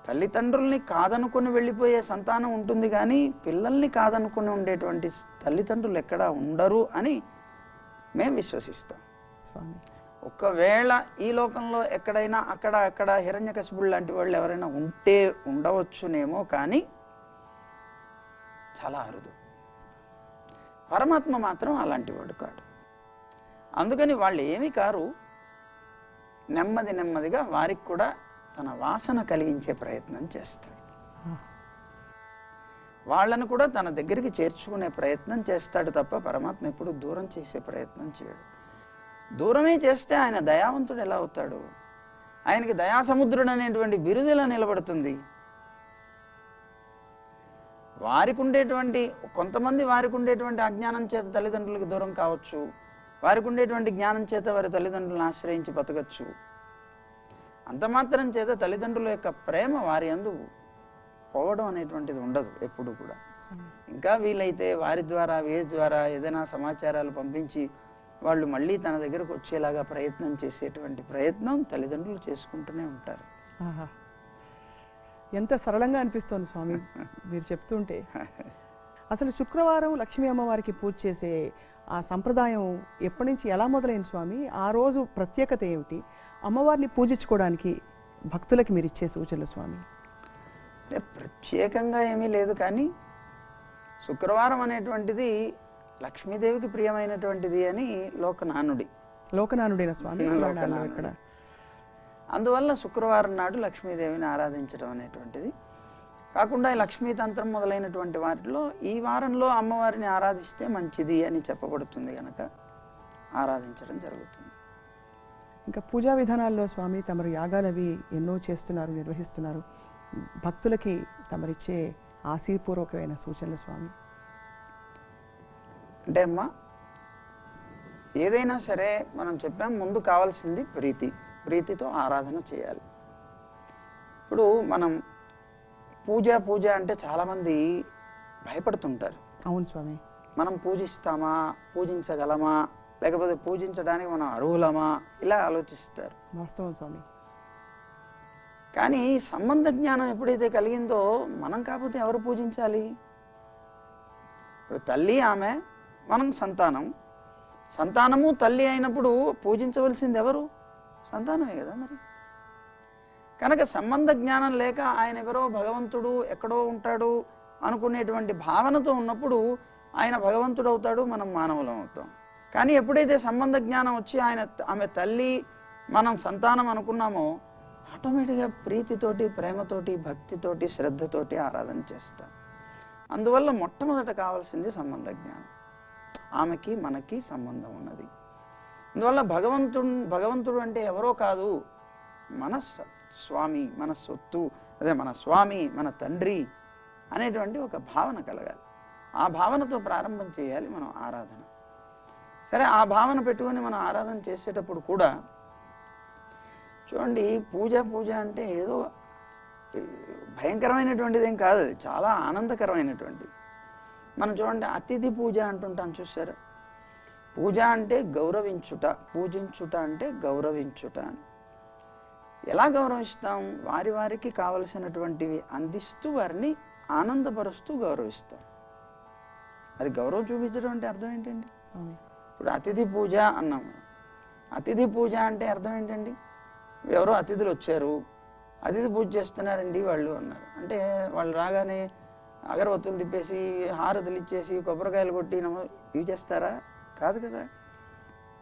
తల్లిదండ్రుల్ని కాదనుకుని వెళ్ళిపోయే సంతానం ఉంటుంది కానీ పిల్లల్ని కాదనుకుని ఉండేటువంటి తల్లిదండ్రులు ఎక్కడా ఉండరు అని మేము విశ్వసిస్తాం. ఒకవేళ ఈ లోకంలో ఎక్కడైనా అక్కడ హిరణ్యకశిపుడు లాంటి వాళ్ళు ఎవరైనా ఉంటే ఉండవచ్చునేమో కానీ చాలా అరుదు. పరమాత్మ మాత్రం అలాంటి వాడు కాడు. అందుకని వాళ్ళు ఏమీ కారు. నెమ్మదిగా వారికి కూడా తన వాసన కలిగించే ప్రయత్నం చేస్తాడు. వాళ్ళను కూడా తన దగ్గరికి చేర్చుకునే ప్రయత్నం చేస్తాడు తప్ప పరమాత్మ ఎప్పుడు దూరం చేసే ప్రయత్నం చేయడు. దూరమే చేస్తే ఆయన దయావంతుడు ఎలా అవుతాడు? ఆయనకి దయాసముద్రుడు అనేటువంటి బిరుదెలా నిలబడుతుంది? కొంతమంది వారికి ఉండేటువంటి అజ్ఞానం చేత తల్లిదండ్రులకు దూరం కావచ్చు, వారికి ఉండేటువంటి జ్ఞానం చేత వారి తల్లిదండ్రులను ఆశ్రయించి బతకచ్చు. అంత మాత్రం చేత తల్లిదండ్రుల యొక్క ప్రేమ వారి యందు పోవడం అనేటువంటిది ఉండదు ఎప్పుడు కూడా. ఇంకా వీలైతే వారి ద్వారా ఏదైనా సమాచారాలు పంపించి వాళ్ళు మళ్ళీ తన దగ్గరకు వచ్చేలాగా ప్రయత్నం చేసేటువంటి ప్రయత్నం తల్లిదండ్రులు చేసుకుంటూనే ఉంటారు. ఎంత సరళంగా అనిపిస్తోంది స్వామి మీరు చెప్తుంటే. అసలు శుక్రవారం లక్ష్మీ అమ్మవారికి పూజ చేసే ఆ సంప్రదాయం ఎప్పటి నుంచి ఎలా మొదలైంది స్వామి? ఆ రోజు ప్రత్యేకత ఏమిటి? అమ్మవారిని పూజించుకోవడానికి భక్తులకి మీరు ఇచ్చే సూచనలు స్వామి? ప్రత్యేకంగా ఏమీ లేదు కానీ శుక్రవారం అనేటువంటిది లక్ష్మీదేవికి ప్రియమైనటువంటిది అని లోకనానుడైన స్వామి. అందువల్ల శుక్రవారం నాడు లక్ష్మీదేవిని ఆరాధించడం అనేటువంటిది కాకుండా లక్ష్మీతంత్రం మొదలైనటువంటి వాటిలో ఈ వారంలో అమ్మవారిని ఆరాధిస్తే మంచిది అని చెప్పబడుతుంది కనుక ఆరాధించడం జరుగుతుంది. ఇంకా పూజా విధానాల్లో స్వామి తమరు యాగాలవి ఎన్నో చేస్తున్నారు, నిర్వహిస్తున్నారు. భక్తులకి తమరిచ్చే ఆశీపూర్వకమైన సూచనలు స్వామి? అంటే అమ్మా, ఏదైనా సరే మనం చెప్పాం, ముందు కావాల్సింది ప్రీతితో ఆరాధన చేయాలి. ఇప్పుడు మనం పూజ అంటే చాలామంది భయపడుతుంటారు. అవును స్వామి. మనం పూజిస్తామా, పూజించగలమా, లేకపోతే పూజించడానికి మనం అర్హులమా, ఇలా ఆలోచిస్తారు. వాస్తవం స్వామి. కానీ సంబంధ జ్ఞానం ఎప్పుడైతే కలిగిందో మనం కాకపోతే ఎవరు పూజించాలి? ఇప్పుడు తల్లి ఆమె, మనం సంతానము తల్లి అయినప్పుడు పూజించవలసింది ఎవరు? సంతానమే కదా మరి. కనుక సంబంధ జ్ఞానం లేక ఆయన ఎవరో భగవంతుడు ఎక్కడో ఉంటాడు అనుకునేటువంటి భావనతో ఉన్నప్పుడు ఆయన భగవంతుడు అవుతాడు, మనం మానవులం అవుతాం. కానీ ఎప్పుడైతే సంబంధ జ్ఞానం వచ్చి ఆమె తల్లి మనం సంతానం అనుకున్నామో ఆటోమేటిక్గా ప్రీతితోటి, ప్రేమతోటి, భక్తితోటి, శ్రద్ధతోటి ఆరాధన చేస్తాం. అందువల్ల మొట్టమొదట కావాల్సింది సంబంధ జ్ఞానం. ఆమెకి మనకి సంబంధం ఉన్నది. అందువల్ల భగవంతుడు అంటే ఎవరో కాదు, మన స్వామి, మన సొత్తు, అదే మన స్వామి, మన తండ్రి అనేటువంటి ఒక భావన కలగాలి. ఆ భావనతో ప్రారంభం చేయాలి మనం ఆరాధన. సరే, ఆ భావన పెట్టుకొని మనం ఆరాధన చేసేటప్పుడు కూడా చూడండి, పూజ అంటే ఏదో భయంకరమైనటువంటిది ఏం కాదు, అది చాలా ఆనందకరమైనటువంటిది. మనం చూడండి, అతిథి పూజ అంటుంటాం చూసారా. పూజ అంటే గౌరవించుట, పూజించుట అంటే గౌరవించుట. ఎలా గౌరవిస్తాం? వారికి కావలసినటువంటివి అందిస్తూ వారిని ఆనందపరుస్తూ గౌరవిస్తాం. అది గౌరవం చూపించడం అంటే అర్థం ఏంటండి? ఇప్పుడు అతిథి పూజ అన్నాము. అతిథి పూజ అంటే అర్థం ఏంటండి? ఎవరో అతిథులు వచ్చారు, అతిథి పూజ చేస్తున్నారండి వాళ్ళు అన్నారు అంటే వాళ్ళు రాగానే అగరవత్తులు తిప్పేసి, హారతులు ఇచ్చేసి, కొబ్బరికాయలు కొట్టి ఇవి చేస్తారా? కాదు కదా.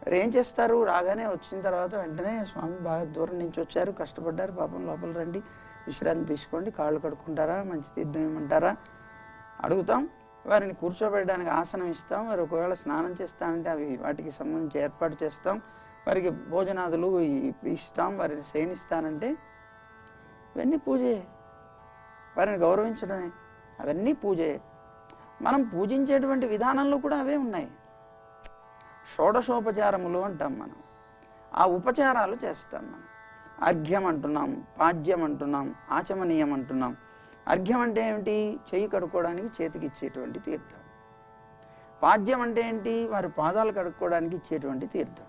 మరి ఏం చేస్తారు? రాగానే వచ్చిన తర్వాత వెంటనే స్వామి బాగా దూరం నుంచి వచ్చారు, కష్టపడ్డారు, పాపం లోపల రండి, విశ్రాంతి తీసుకోండి, కాళ్ళు కడుక్కుంటారా, మంచి తీర్థం ఇవ్వమంటారా అడుగుతాం. వారిని కూర్చోబెట్టడానికి ఆసనం ఇస్తాం. వారు ఒకవేళ స్నానం చేస్తానంటే అవి వాటికి సంబంధించి ఏర్పాటు చేస్తాం. వారికి భోజనాదులు ఇస్తాం. వారిని శయనిస్తానంటే ఇవన్నీ పూజే. వారిని గౌరవించడమే, అవన్నీ పూజే. మనం పూజించేటువంటి విధానంలో కూడా అవే ఉన్నాయి. షోడశోపచారములు అంటాం మనం. ఆ ఉపచారాలు చేస్తాం మనం. అర్ఘ్యం అంటున్నాం, పాద్యం అంటున్నాం, ఆచమనీయం అంటున్నాం. అర్ఘ్యం అంటే ఏమిటి? చెయ్యి కడుక్కోవడానికి చేతికి ఇచ్చేటువంటి తీర్థం. పాద్యం అంటే ఏంటి? వారి పాదాలు కడుక్కోవడానికి ఇచ్చేటువంటి తీర్థం.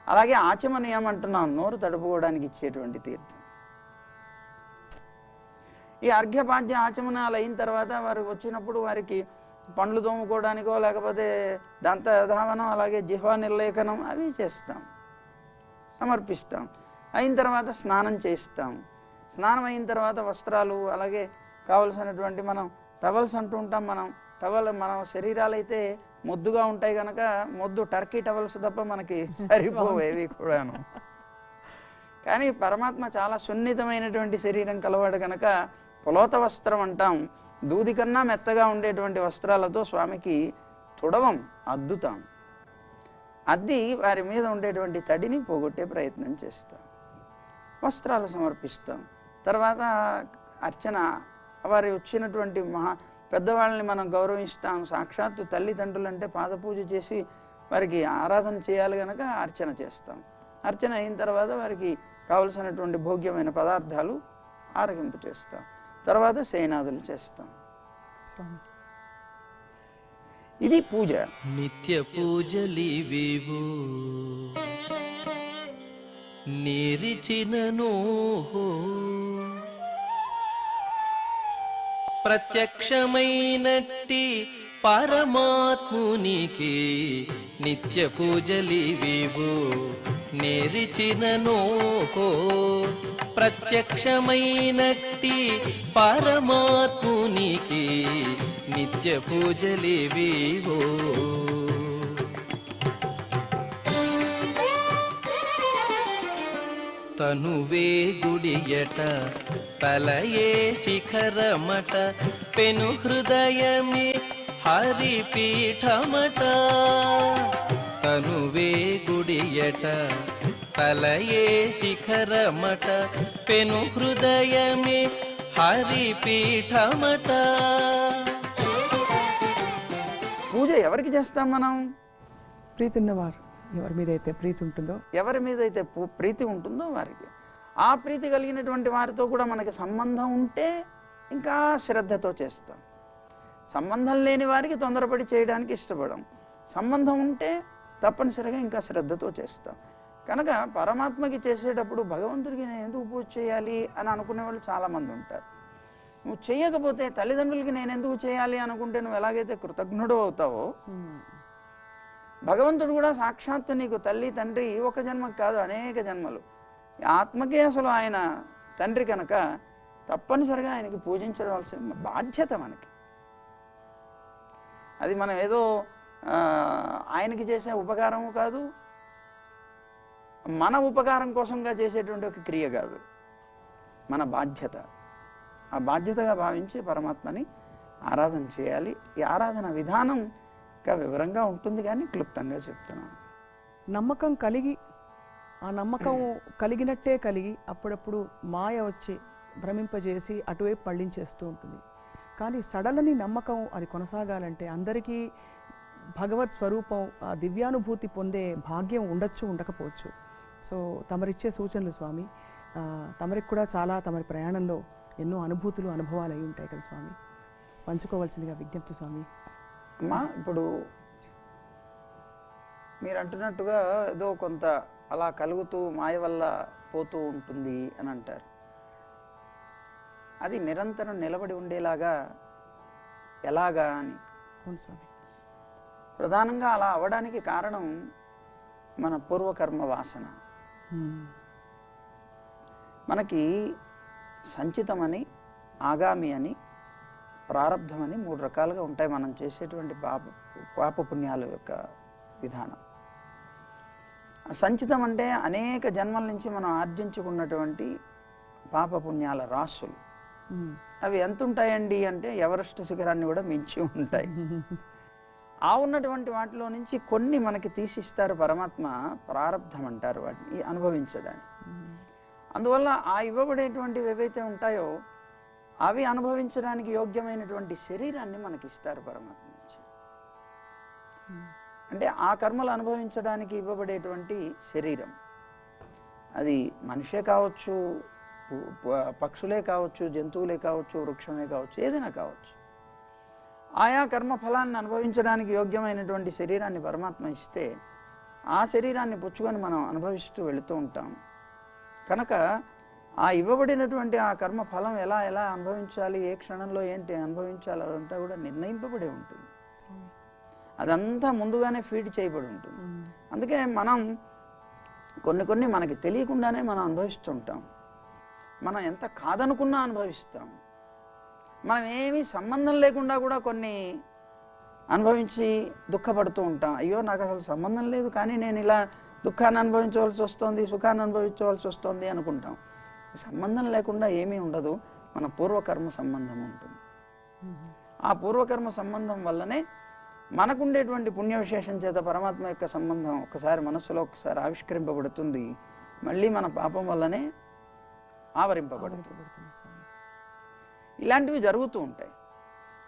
అలాగే ఆచమనీయం అంటున్నాం, నోరు తడుపుకోవడానికి ఇచ్చేటువంటి తీర్థం. ఈ అర్ఘ్యపాద్య ఆచమనాలు అయిన తర్వాత వారు వచ్చినప్పుడు వారికి పండ్లు తోముకోవడానికో లేకపోతే దంతధావనం, అలాగే జిహ్వా నిర్లేఖనం అవి చేస్తాం, సమర్పిస్తాం. అయిన తర్వాత స్నానం చేయిస్తాం. స్నానం అయిన తర్వాత వస్త్రాలు, అలాగే కావలసినటువంటి మనం టవల్స్ అంటూ ఉంటాం. మన శరీరాలు అయితే మొద్దుగా ఉంటాయి కనుక మొద్దు టర్కీ టవల్స్ తప్ప మనకి సరిపోవేవి కూడాను. కానీ పరమాత్మ చాలా సున్నితమైనటువంటి శరీరం కలవాడు కనుక పులోత వస్త్రం అంటాం. దూది కన్నా మెత్తగా ఉండేటువంటి వస్త్రాలతో స్వామికి తుడవం, అద్దుతాం. అద్ది వారి మీద ఉండేటువంటి తడిని పోగొట్టే ప్రయత్నం చేస్తాం. వస్త్రాలు సమర్పిస్తాం. తర్వాత అర్చన, వారి వచ్చినటువంటి పెద్దవాళ్ళని మనం గౌరవిస్తాం. సాక్షాత్తు తల్లిదండ్రులు అంటే పాదపూజ చేసి వారికి ఆరాధన చేయాలి కనుక అర్చన చేస్తాం. అర్చన అయిన తర్వాత వారికి కావలసినటువంటి భోగ్యమైన పదార్థాలు ఆరగింపు చేస్తాం. తర్వాత శయనాదులు చేస్తాం. ఇది పూజ. నిత్య పూజలివివు నిరిచినను ప్రత్యక్షమైనట్టి పరమాత్మునికి నిత్య పూజలివివు నిరిచినను ప్రత్యక్షమైనట్టి పరమాత్మునికి నిత్య పూజలివివో. తనువే గుడియట తలయే శిఖరమట పెను హృదయమే హరిపీఠమట. తనువే గుడియట తలయే శిఖరమట పెను హృదయమే హరిపీఠమట. పూజ ఎవరికి చేస్తాం మనం? ప్రీతి ఉన్నవారు, ఎవరి మీద అయితే ప్రీతి ఉంటుందో, ఎవరి మీద అయితే ప్రీతి ఉంటుందో వారికి. ఆ ప్రీతి కలిగినటువంటి వారితో కూడా మనకి సంబంధం ఉంటే ఇంకా శ్రద్ధతో చేస్తాం. సంబంధం లేని వారికి తొందరపడి చేయడానికి ఇష్టపడం. సంబంధం ఉంటే తప్పనిసరిగా ఇంకా శ్రద్ధతో చేస్తాం. కనుక పరమాత్మకి చేసేటప్పుడు భగవంతుడికి నేను ఎందుకు పూజ చేయాలి అని అనుకునే వాళ్ళు చాలామంది ఉంటారు. నువ్వు చేయకపోతే తల్లిదండ్రులకి నేను ఎందుకు చేయాలి అనుకుంటే నువ్వు ఎలాగైతే కృతజ్ఞుడు అవుతావో, భగవంతుడు కూడా సాక్షాత్తు నీకు తల్లి తండ్రి ఒక జన్మకు కాదు అనేక జన్మలు. ఆత్మకే అసలు ఆయన తండ్రి కనుక తప్పనిసరిగా ఆయనకి పూజించవలసిన బాధ్యత మనకి. అది మనం ఏదో ఆయనకి చేసే ఉపకారం కాదు, మన ఉపకారం కోసంగా చేసేటువంటి ఒక క్రియ కాదు, మన బాధ్యత. ఆ బాధ్యతగా భావించి పరమాత్మని ఆరాధన చేయాలి. ఈ ఆరాధన విధానం ఇంకా వివరంగా ఉంటుంది కానీ క్లుప్తంగా చెప్తున్నాను. నమ్మకం కలిగి, ఆ నమ్మకం కలిగినట్టే కలిగి అప్పుడప్పుడు మాయ వచ్చి భ్రమింపజేసి అటువైపు పళ్ళించేస్తూ ఉంటుంది. కానీ సడలని నమ్మకం అది కొనసాగాలంటే అందరికీ భగవత్ స్వరూపం, ఆ దివ్యానుభూతి పొందే భాగ్యం ఉండొచ్చు, ఉండకపోవచ్చు. సో తమరిచ్చే సూచనలు స్వామి, తమరికి కూడా చాలా తమరి ప్రయాణంలో ఎన్నో అనుభూతులు, అనుభవాలు అయి ఉంటాయి కదా స్వామి, పంచుకోవాల్సిందిగా విజ్ఞప్తి స్వామి. అమ్మా, ఇప్పుడు మీరు అంటున్నట్టుగా ఏదో కొంత అలా కలుగుతూ మాయ వల్ల పోతూ ఉంటుంది అని అంటారు. అది నిరంతరం నిలబడి ఉండేలాగా ఎలాగా అని. అవును స్వామి. ప్రధానంగా అలా అవ్వడానికి కారణం మన పూర్వకర్మ వాసన. మనకి సంచితమని, ఆగామి అని, ప్రారబ్ధమని 3 రకాలుగా ఉంటాయి మనం చేసేటువంటి పాప పుణ్యాల యొక్క విధానం. సంచితం అంటే అనేక జన్మల నుంచి మనం ఆర్జించుకున్నటువంటి పాప పుణ్యాల రాసులు. అవి ఎంత ఉంటాయండి అంటే ఎవరెస్ట్ శిఖరాన్ని కూడా మించి ఉంటాయి. ఆ ఉన్నటువంటి వాటిలో నుంచి కొన్ని మనకి తీసిస్తారు పరమాత్మ, ప్రారబ్ధం అంటారు వాటిని, అనుభవించడానికి. అందువల్ల ఆ ఇవ్వబడేటువంటివి ఏవైతే ఉంటాయో అవి అనుభవించడానికి యోగ్యమైనటువంటి శరీరాన్ని మనకి ఇస్తారు పరమాత్మ నుంచి. అంటే ఆ కర్మలు అనుభవించడానికి ఇవ్వబడేటువంటి శరీరం, అది మనిషే కావచ్చు, పక్షులే కావచ్చు, జంతువులే కావచ్చు, వృక్షమే కావచ్చు, ఏదైనా కావచ్చు. ఆయా కర్మ ఫలాన్ని అనుభవించడానికి యోగ్యమైనటువంటి శరీరాన్ని పరమాత్మ ఇస్తే ఆ శరీరాన్ని పుచ్చుకొని మనం అనుభవిస్తూ వెళుతూ ఉంటాం. కనుక ఆ ఇవ్వబడినటువంటి ఆ కర్మ ఫలం ఎలా ఎలా అనుభవించాలి, ఏ క్షణంలో ఏంటి అనుభవించాలి, అదంతా కూడా నిర్ణయింపబడి ఉంటుంది. అదంతా ముందుగానే ఫీడ్ చేయబడి ఉంటుంది. అందుకే మనం కొన్ని మనకి తెలియకుండానే మనం అనుభవిస్తుంటాం. మనం ఎంత కాదనుకున్నా అనుభవిస్తాం. మనం ఏమీ సంబంధం లేకుండా కూడా కొన్ని అనుభవించి దుఃఖపడుతూ ఉంటాం. అయ్యో నాకు అసలు సంబంధం లేదు కానీ నేను ఇలా దుఃఖాన్ని అనుభవించవలసి వస్తుంది, సుఖాన్ని అనుభవించవలసి వస్తుంది అనుకుంటాం. సంబంధం లేకుండా ఏమీ ఉండదు, మన పూర్వకర్మ సంబంధం ఉంటుంది. ఆ పూర్వకర్మ సంబంధం వల్లనే మనకుండేటువంటి పుణ్య విశేషం చేత పరమాత్మ యొక్క సంబంధం ఒకసారి మనస్సులో ఒకసారి ఆవిష్కరింపబడుతుంది, మళ్ళీ మన పాపం వల్లనే ఆవరింపబడుతుంది. ఇలాంటివి జరుగుతూ ఉంటాయి.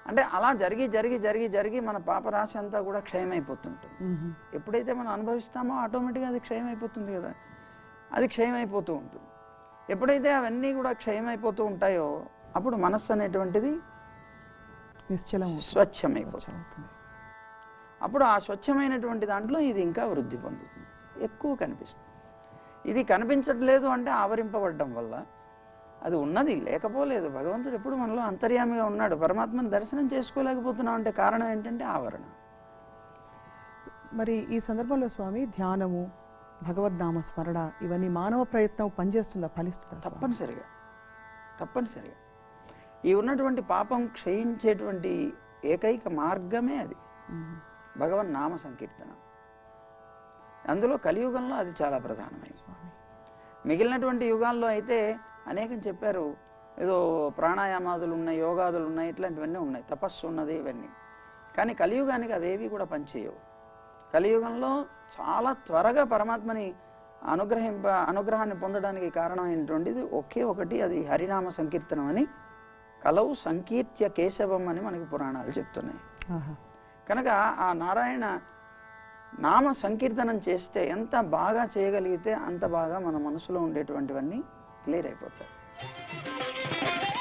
అంటే అలా జరిగి జరిగి జరిగి జరిగి మన పాపరాశి అంతా కూడా క్షయమైపోతుంటుంది. ఎప్పుడైతే మనం అనుభవిస్తామో ఆటోమేటిక్గా అది క్షయమైపోతుంది కదా, అది క్షయమైపోతూ ఉంటుంది. ఎప్పుడైతే అవన్నీ కూడా క్షయమైపోతూ ఉంటాయో అప్పుడు మనస్సు అనేటువంటిది స్వచ్ఛమైపోతుంది. అప్పుడు ఆ స్వచ్ఛమైనటువంటి దాంట్లో ఇది ఇంకా వృద్ధి పొందుతుంది, ఎక్కువ కనిపిస్తుంది. ఇది కనిపించట్లేదు అంటే ఆవరింపబడడం వల్ల, అది ఉన్నది లేకపోలేదు. భగవంతుడు ఎప్పుడు మనలో అంతర్యామిగా ఉన్నాడు. పరమాత్మను దర్శనం చేసుకోలేకపోతున్నాం అంటే కారణం ఏంటంటే ఆవరణ. మరి ఈ సందర్భంలో స్వామి ధ్యానము, భగవద్నామ స్మరణ ఇవన్నీ మానవ ప్రయత్నం పనిచేస్తుందా, ఫలిస్తుందా? తప్పనిసరిగా తప్పనిసరిగా ఈ ఉన్నటువంటి పాపం క్షయించేటువంటి ఏకైక మార్గమే అది భగవన్నామ సంకీర్తన. అందులో కలియుగంలో అది చాలా ప్రధానమైనది. మిగిలినటువంటి యుగాల్లో అయితే అనేకం చెప్పారు, ఏదో ప్రాణాయామాదులు ఉన్నాయి, యోగాదులు ఉన్నాయి, ఇట్లాంటివన్నీ ఉన్నాయి, తపస్సు ఉన్నది, ఇవన్నీ. కానీ కలియుగానికి అవేవి కూడా పనిచేయవు. కలియుగంలో చాలా త్వరగా పరమాత్మని అనుగ్రహాన్ని పొందడానికి కారణమైనటువంటిది ఒకే ఒకటి, అది హరినామ సంకీర్తనం అని, కలవు సంకీర్త్య కేశవం అని మనకి పురాణాలు చెప్తున్నాయి. కనుక ఆ నారాయణ నామ సంకీర్తనం చేస్తే ఎంత బాగా చేయగలిగితే అంత బాగా మన మనసులో ఉండేటువంటివన్నీ క్లియర్ అయిపోతాయి.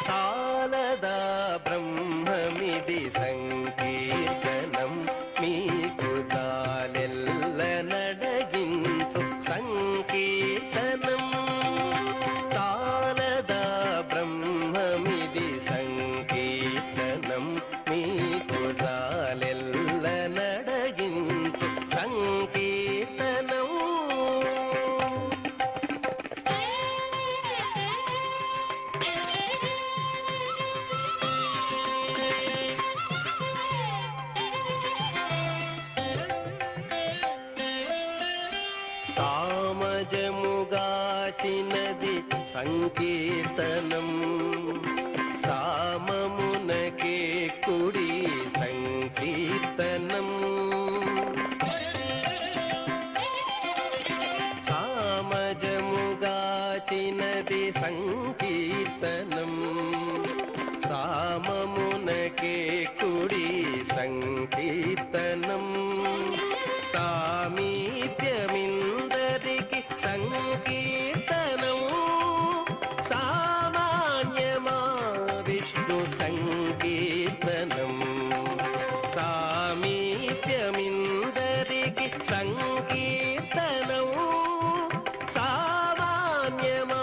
చాలదా బ్రహ్మమిది సంకీర్తనం మీకు చాలెల్ల నడగించు సంకీర్తనం. చాలదా బ్రహ్మమిది సంకీర్తనం మీకు చాలెల్ల నడగించు సంకీర్తనం. సామజముగాచినది సంకీర్తనం సామమునకే కుడి సంకీర్తనం సామజముగాచినది సంకీర్తనం సామమునకే కుడి సంకీర్తనం సామీప్యమిందరికి సంకీర్తనం సామాన్యమా విష్ణు సంకీర్తనం సామీప్యమిందరికి సంకీర్తనం సామాన్యమా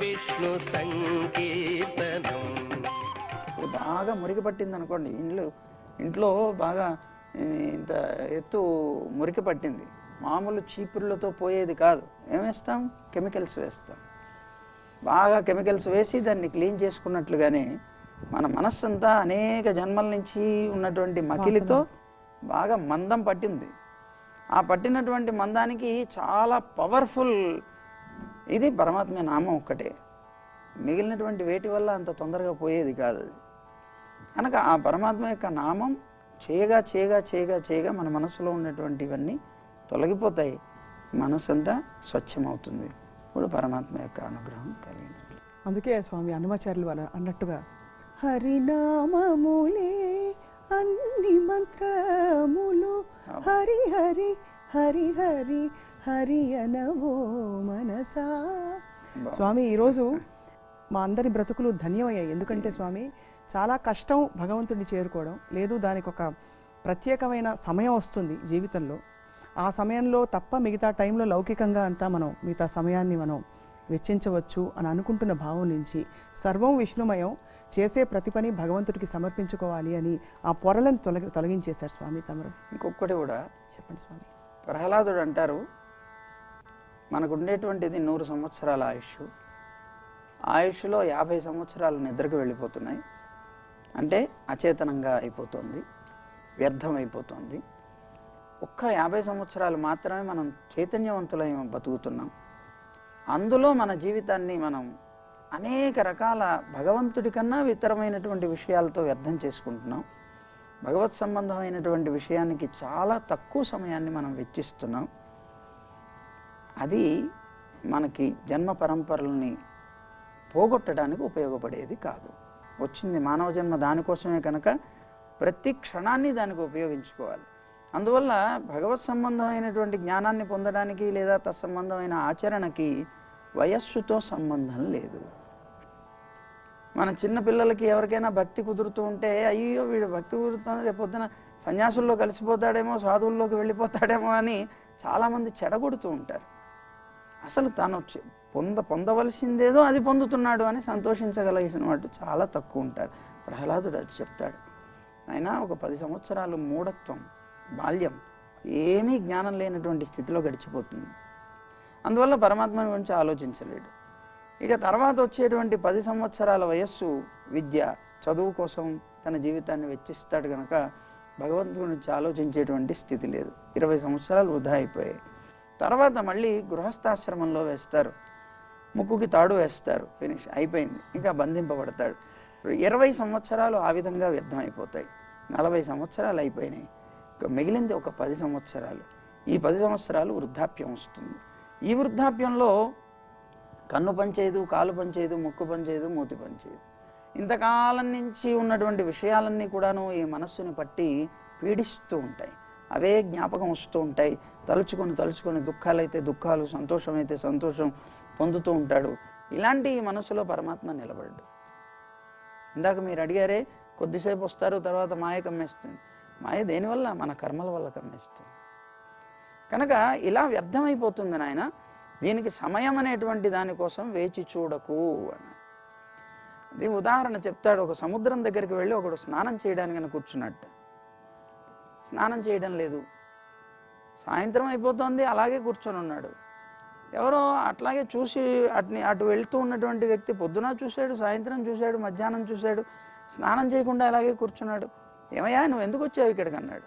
విష్ణు సంకీర్తనం. బాగా మురికి పట్టింది అనుకోండి, ఇంట్లో బాగా ఇంత ఎత్తు మురికి పట్టింది, మామూలు చీపుర్లతో పోయేది కాదు. ఏం వేస్తాం? కెమికల్స్ వేస్తాం. బాగా కెమికల్స్ వేసి దాన్ని క్లీన్ చేసుకున్నట్లుగానే మన మనస్సంతా అనేక జన్మల నుంచి ఉన్నటువంటి మకిలితో బాగా మందం పట్టింది. ఆ పట్టినటువంటి మందానికి చాలా పవర్ఫుల్ ఇది పరమాత్మ నామం ఒక్కటే. మిగిలినటువంటి వేటి వల్ల అంత తొందరగా పోయేది కాదు అది. కనుక ఆ పరమాత్మ యొక్క నామం చేయగా చేయగా చేయగా చేయగా మన మనసులో ఉన్నటువంటివన్నీ తొలగిపోతాయి, మనసు అంతా స్వచ్ఛమవుతుంది. ఇప్పుడు పరమాత్మ యొక్క అనుగ్రహం కలిగినట్లు. అందుకే స్వామి అన్నమాచార్యులు అన్నట్టుగా హరినామములే అన్ని మంత్రములు హరి హరి హరి హరి హరి అనవో మనసా. స్వామి ఈరోజు మా అందరి బ్రతుకులు ధన్యమయ్యాయి. ఎందుకంటే స్వామి చాలా కష్టం భగవంతుడిని చేరుకోవడం. లేదు, దానికి ఒక ప్రత్యేకమైన సమయం వస్తుంది జీవితంలో. ఆ సమయంలో తప్ప మిగతా టైంలో లౌకికంగా అంతా మిగతా సమయాన్ని మనం వెచ్చించవచ్చు అని అనుకుంటున్న భావం నుంచి సర్వం విష్ణుమయం, చేసే ప్రతి పని భగవంతుడికి సమర్పించుకోవాలి అని ఆ పొరలను తొలగించేశారు స్వామి తమరు. ఇంకొకటి కూడా చెప్పండి స్వామి. ప్రహ్లాదుడు అంటారు, మనకు ఉండేటువంటిది 100 సంవత్సరాల ఆయుష్లో 50 సంవత్సరాలు నిద్రకు వెళ్ళిపోతున్నాయి. అంటే అచేతనంగా అయిపోతుంది, వ్యర్థం అయిపోతుంది. ఒక్క 50 సంవత్సరాలు మాత్రమే మనం చైతన్యవంతులై బతుకుతున్నాం. అందులో మన జీవితాన్ని మనం అనేక రకాల భగవంతుడి కన్నా ఇతరమైనటువంటి విషయాలతో వ్యర్థం చేసుకుంటున్నాం. భగవత్ సంబంధమైనటువంటి విషయానికి చాలా తక్కువ సమయాన్ని మనం వెచ్చిస్తున్నాం. అది మనకి జన్మ పరంపరల్ని పోగొట్టడానికి ఉపయోగపడేది కాదు. వచ్చింది మానవ జన్మ దానికోసమే కనుక ప్రతి క్షణాన్ని దానికి ఉపయోగించుకోవాలి. అందువల్ల భగవత్ సంబంధమైనటువంటి జ్ఞానాన్ని పొందడానికి లేదా తత్సంబంధమైన ఆచరణకి వయస్సుతో సంబంధం లేదు. మన చిన్న పిల్లలకి ఎవరికైనా భక్తి కుదురుతూ ఉంటే, అయ్యో వీడు భక్తి కుదురుతుంది, రేపొద్దున సన్యాసుల్లో కలిసిపోతాడేమో, సాధువుల్లోకి వెళ్ళిపోతాడేమో అని చాలామంది చెడగొడుతూ ఉంటారు. అసలు తను పొందవలసిందేదో అది పొందుతున్నాడు అని సంతోషించగలిగిన వాడు చాలా తక్కువ ఉంటారు. ప్రహ్లాదుడు అది చెప్తాడు. ఆయన ఒక 10 సంవత్సరాలు మూఢత్వం, బాల్యం, ఏమీ జ్ఞానం లేనటువంటి స్థితిలో గడిచిపోతుంది. అందువల్ల పరమాత్మ గురించి ఆలోచించలేడు. ఇక తర్వాత వచ్చేటువంటి 10 సంవత్సరాల వయస్సు విద్య, చదువు కోసం తన జీవితాన్ని వెచ్చిస్తాడు కనుక భగవంతుడి గురించి ఆలోచించేటువంటి స్థితి లేదు. 20 సంవత్సరాలు వృధా అయిపోయాయి. తర్వాత మళ్ళీ గృహస్థాశ్రమంలో వేస్తారు, ముక్కుకి తాడు వేస్తారు, ఫినిష్ అయిపోయింది, ఇంకా బంధింపబడతాడు. 20 సంవత్సరాలు ఆ విధంగా వ్యర్థం అయిపోతాయి. 40 సంవత్సరాలు అయిపోయినాయి. ఇక మిగిలింది ఒక 10 సంవత్సరాలు. ఈ 10 సంవత్సరాలు వృద్ధాప్యం వస్తుంది. ఈ వృద్ధాప్యంలో కన్ను పనిచేయదు, కాలు పనిచేయదు, ముక్కు పనిచేయదు, మూతి పనిచేయదు. ఇంతకాలం నుంచి ఉన్నటువంటి విషయాలన్నీ కూడాను ఈ మనస్సుని పట్టి పీడిస్తూ ఉంటాయి. అవే జ్ఞాపకం వస్తూ ఉంటాయి. తలుచుకొని దుఃఖాలైతే దుఃఖాలు, సంతోషమైతే సంతోషం పొందుతూ ఉంటాడు. ఇలాంటి మనసులో పరమాత్మ నిలబడ్డు. ఇందాక మీరు అడిగారే, కొద్దిసేపు వస్తారు, తర్వాత మాయ కమ్మేస్తుంది. మాయ దేనివల్ల? మన కర్మల వల్ల కమ్మేస్తుంది. కనుక ఇలా వ్యర్థమైపోతుంది నాయన, దీనికి సమయం అనేటువంటి దానికోసం వేచి చూడకు అని. అది ఉదాహరణ చెప్తాడు. ఒక సముద్రం దగ్గరికి వెళ్ళి ఒకడు స్నానం చేయడానికి కూర్చున్నట్టు. స్నానం చేయడం లేదు, సాయంత్రం అయిపోతుంది, అలాగే కూర్చొని ఉన్నాడు. ఎవరో అట్లాగే చూసి అటు వెళ్తూ ఉన్నటువంటి వ్యక్తి పొద్దున చూశాడు, సాయంత్రం చూశాడు, మధ్యాహ్నం చూశాడు, స్నానం చేయకుండా అలాగే కూర్చున్నాడు. ఏమయ్యా నువ్వు ఎందుకు వచ్చావు ఇక్కడికి అన్నాడు.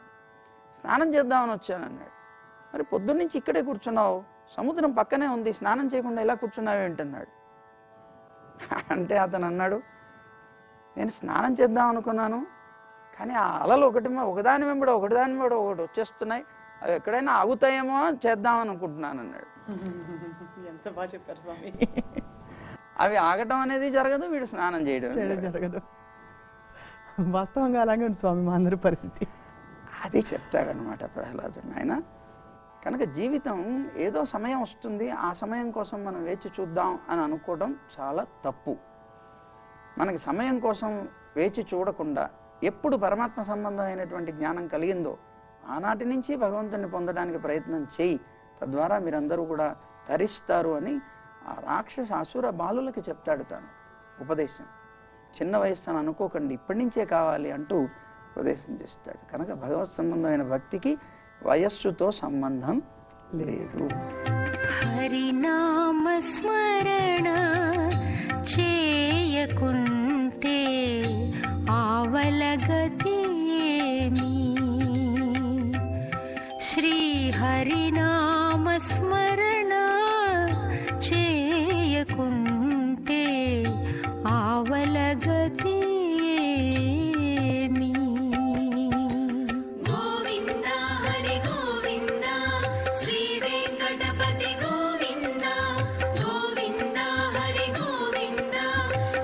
స్నానం చేద్దామని వచ్చాను అన్నాడు. మరి పొద్దున్నుంచి ఇక్కడే కూర్చున్నావు, సముద్రం పక్కనే ఉంది, స్నానం చేయకుండా ఇలా కూర్చున్నావేంటన్నాడు. అంటే అతను అన్నాడు, నేను స్నానం చేద్దాం అనుకున్నాను, కానీ ఆ అలలు ఒకదాని వెంబడి ఒకటి వచ్చేస్తున్నాయి, అవి ఎక్కడైనా ఆగుతాయేమో చేద్దాం అనుకుంటున్నాను అన్నాడు. ఎంత బాగా చెప్పారు స్వామి. అవి ఆగటం అనేది జరగదు, వీడు స్నానం చేయడం జరగదు. వాస్తవంగా అలాగే ఉంది స్వామి మా అందరి పరిస్థితి. అది చెప్తాడనమాట ప్రహ్లాదుడు. ఆయన కనుక జీవితం ఏదో సమయం వస్తుంది, ఆ సమయం కోసం మనం వేచి చూద్దాం అని అనుకోవడం చాలా తప్పు. మనకి సమయం కోసం వేచి చూడకుండా ఎప్పుడు పరమాత్మ సంబంధమైనటువంటి జ్ఞానం కలిగిందో ఆనాటి నుంచి భగవంతుని పొందడానికి ప్రయత్నం చేయి, తద్వారా మీరందరూ కూడా తరిస్తారు అని ఆ రాక్షస అసుర బాలులకి చెప్తాడు తాను ఉపదేశం. చిన్న వయస్సు అని అనుకోకండి, ఇప్పటి నుంచే కావాలి అంటూ ఉపదేశం చేస్తాడు. కనుక భగవత్ సంబంధమైన భక్తికి వయస్సుతో సంబంధం లేదు. హరినామ స్మరణ చేయకుంటే ఆవలగతేమి, శ్రీ హరినామ స్మరణ చేయకుంటే ఆవలగతేమి. గోవింద హరి గోవింద శ్రీ వెంకటపతి గోవింద, గోవింద హరి గోవింద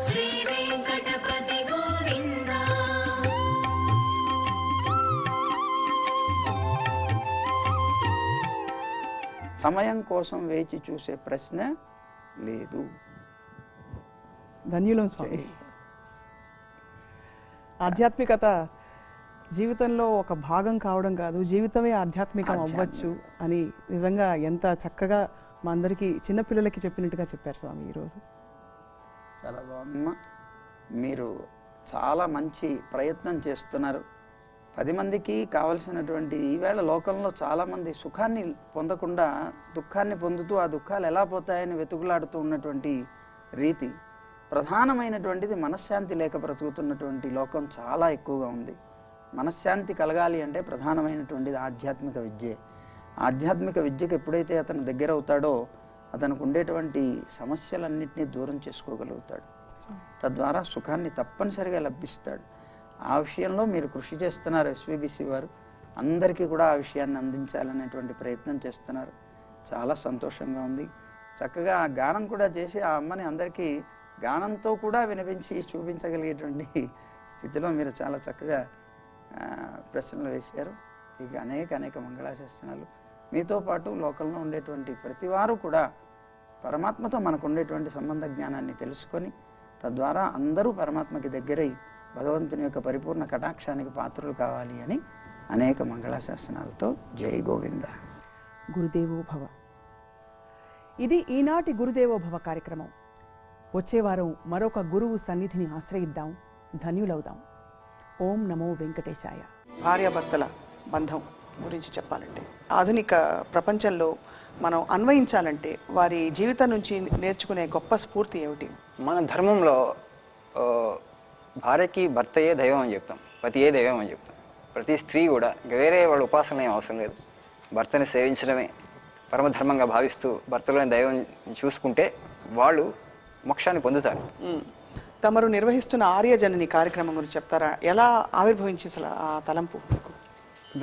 శ్రీ వెంకటపతి గోవింద. సమయం కోసం వేచి చూసే ప్రశ్న లేదు. ధన్యులం స్వామి. ఆధ్యాత్మికత జీవితంలో ఒక భాగం కావడం కాదు, జీవితమే ఆధ్యాత్మికం అవ్వచ్చు అని నిజంగా ఎంత చక్కగా మా అందరికీ చిన్నపిల్లలకి చెప్పినట్టుగా చెప్పారు స్వామి ఈరోజు. చాలా బాగుందమ్మా. మీరు చాలా మంచి ప్రయత్నం చేస్తున్నారు. 10 మందికి కావలసినటువంటి ఈవేళ లోకంలో చాలామంది సుఖాన్ని పొందకుండా దుఃఖాన్ని పొందుతూ ఆ దుఃఖాలు ఎలా పోతాయని వెతుకులాడుతూ ఉన్నటువంటి రీతి, ప్రధానమైనటువంటిది మనశ్శాంతి లేక బ్రతుకుతున్నటువంటి లోకం చాలా ఎక్కువగా ఉంది. మనశ్శాంతి కలగాలి అంటే ప్రధానమైనటువంటిది ఆధ్యాత్మిక విద్యే. ఆధ్యాత్మిక విద్యకు ఎప్పుడైతే అతను దగ్గర అవుతాడో అతనికి ఉండేటువంటి సమస్యలన్నింటినీ దూరం చేసుకోగలుగుతాడు, తద్వారా సుఖాన్ని తప్పనిసరిగా లభిస్తాడు. ఆ విషయంలో మీరు కృషి చేస్తున్నారు. ఎస్విబిసి వారు అందరికీ కూడా ఆ విషయాన్ని అందించాలనేటువంటి ప్రయత్నం చేస్తున్నారు. చాలా సంతోషంగా ఉంది. చక్కగా ఆ గానం కూడా చేసి ఆ అమ్మని అందరికీ గానంతో కూడా వినిపించి చూపించగలిగేటువంటి స్థితిలో మీరు చాలా చక్కగా ప్రశ్నలు వేశారు. ఇక అనేక మంగళాశాసనాలు. మీతో పాటు లోకంలో ఉండేటువంటి ప్రతి వారు కూడా పరమాత్మతో మనకు ఉండేటువంటి సంబంధ జ్ఞానాన్ని తెలుసుకొని తద్వారా అందరూ పరమాత్మకి దగ్గరై భగవంతుని యొక్క పరిపూర్ణ కటాక్షానికి పాత్రలు కావాలి అని అనేక మంగళాశాసనాలతో జై గోవింద. గురుదేవో భవ. ఇది ఈనాటి గురుదేవో భవ కార్యక్రమం. వచ్చే వారం మరొక గురువు సన్నిధిని ఆశ్రయిద్దాం, ధన్యులవుదాం. ఓం నమో వెంకటేశాయ. భార్యాభర్తల బంధం గురించి చెప్పాలంటే ఆధునిక ప్రపంచంలో మనం అన్వయించాలంటే వారి జీవితం నుంచి నేర్చుకునే గొప్ప స్ఫూర్తి ఏమిటి? మన ధర్మంలో భార్యకి భర్తయే దైవం అని చెప్తాం, పతియే దైవం అని చెప్తాం. ప్రతి స్త్రీ కూడా ఇంకా వేరే వాళ్ళ ఉపాసన ఏం అవసరం లేదు, భర్తని సేవించడమే పరమధర్మంగా భావిస్తూ భర్తలోని దైవం చూసుకుంటే వాళ్ళు మోక్షాన్ని పొందుతారు. తమరు నిర్వహిస్తున్న ఆర్యజనని కార్యక్రమం గురించి చెప్తారా? ఎలా ఆవిర్భవించి ఆ తలంపు?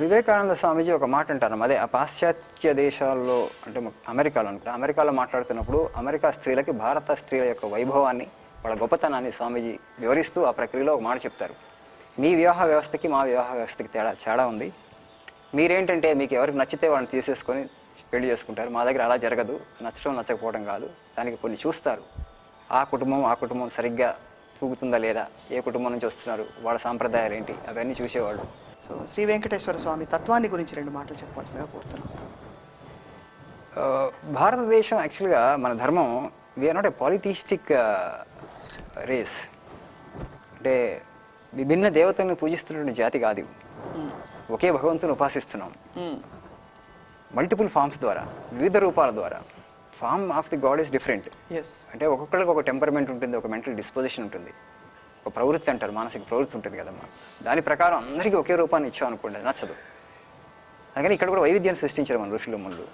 వివేకానంద స్వామీజీ ఒక మాట అంటారు, అదే ఆ పాశ్చాత్య దేశాల్లో అంటే అమెరికాలో అనుకుంటా, అమెరికాలో మాట్లాడుతున్నప్పుడు అమెరికా స్త్రీలకి భారత స్త్రీల యొక్క వైభవాన్ని వాళ్ళ గొప్పతనాన్ని స్వామీజీ వివరిస్తూ ఆ ప్రక్రియలో ఒక మాట చెప్తారు. మీ వివాహ వ్యవస్థకి మా వివాహ వ్యవస్థకి తేడా ఉంది. మీరేంటంటే మీకు ఎవరికి నచ్చితే వాళ్ళని తీసేసుకొని పెళ్లి చేసుకుంటారు. మా దగ్గర అలా జరగదు. నచ్చడం నచ్చకపోవడం కాదు, దానికి కొన్ని చూస్తారు. ఆ కుటుంబం సరిగ్గా తూగుతుందా లేదా, ఏ కుటుంబం నుంచి వస్తున్నారు, వాళ్ళ సాంప్రదాయాలు ఏంటి, అవన్నీ చూసేవాళ్ళు. సో శ్రీ వెంకటేశ్వర స్వామి తత్వాన్ని గురించి 2 మాటలు చెప్పాల్సిందిగా కోరుతున్నాం. భారతదేశం యాక్చువల్గా మన ధర్మం వీఆర్ నాట్ ఏ పాలిథిస్టిక్ రేస్. అంటే విభిన్న దేవతలను పూజిస్తున్న జాతి కాదు. ఒకే భగవంతుని ఉపాసిస్తున్నాం మల్టిపుల్ ఫామ్స్ ద్వారా, వివిధ రూపాల ద్వారా. Form of the god is different. అంటే ఒక్కొక్కరికి ఒక టెంపర్మెంట్ ఉంటుంది, ఒక మెంటల్ డిస్పోజిషన్ ఉంటుంది, ఒక ప్రవృత్తి అంటారు, మానసిక ప్రవృత్తి ఉంటుంది కదమ్మా. దాని ప్రకారం అందరికీ ఒకే రూపాన్ని ఇచ్చామనుకోండి, అది నచ్చదు. అందుకని ఇక్కడ కూడా వైవిధ్యాన్ని సృష్టించారు మన ఋషులు మునులు.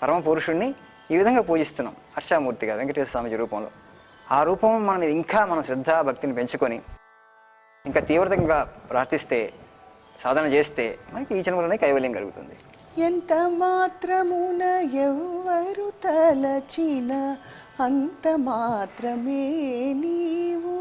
పరమ పురుషుణ్ణి ఈ విధంగా పూజిస్తున్నాం హర్షామూర్తిగా వెంకటేశ్వర స్వామిజీ రూపంలో. ఆ రూపం మనం ఇంకా మన శ్రద్ధ భక్తిని పెంచుకొని ఇంకా తీవ్రంగా ప్రార్థిస్తే, సాధన చేస్తే మనకి ఈ జన్మలోనే కైవల్యం కలుగుతుంది. ఎంత మాత్రమున ఎవ్వరు తలచిన అంత మాత్రమే నీవు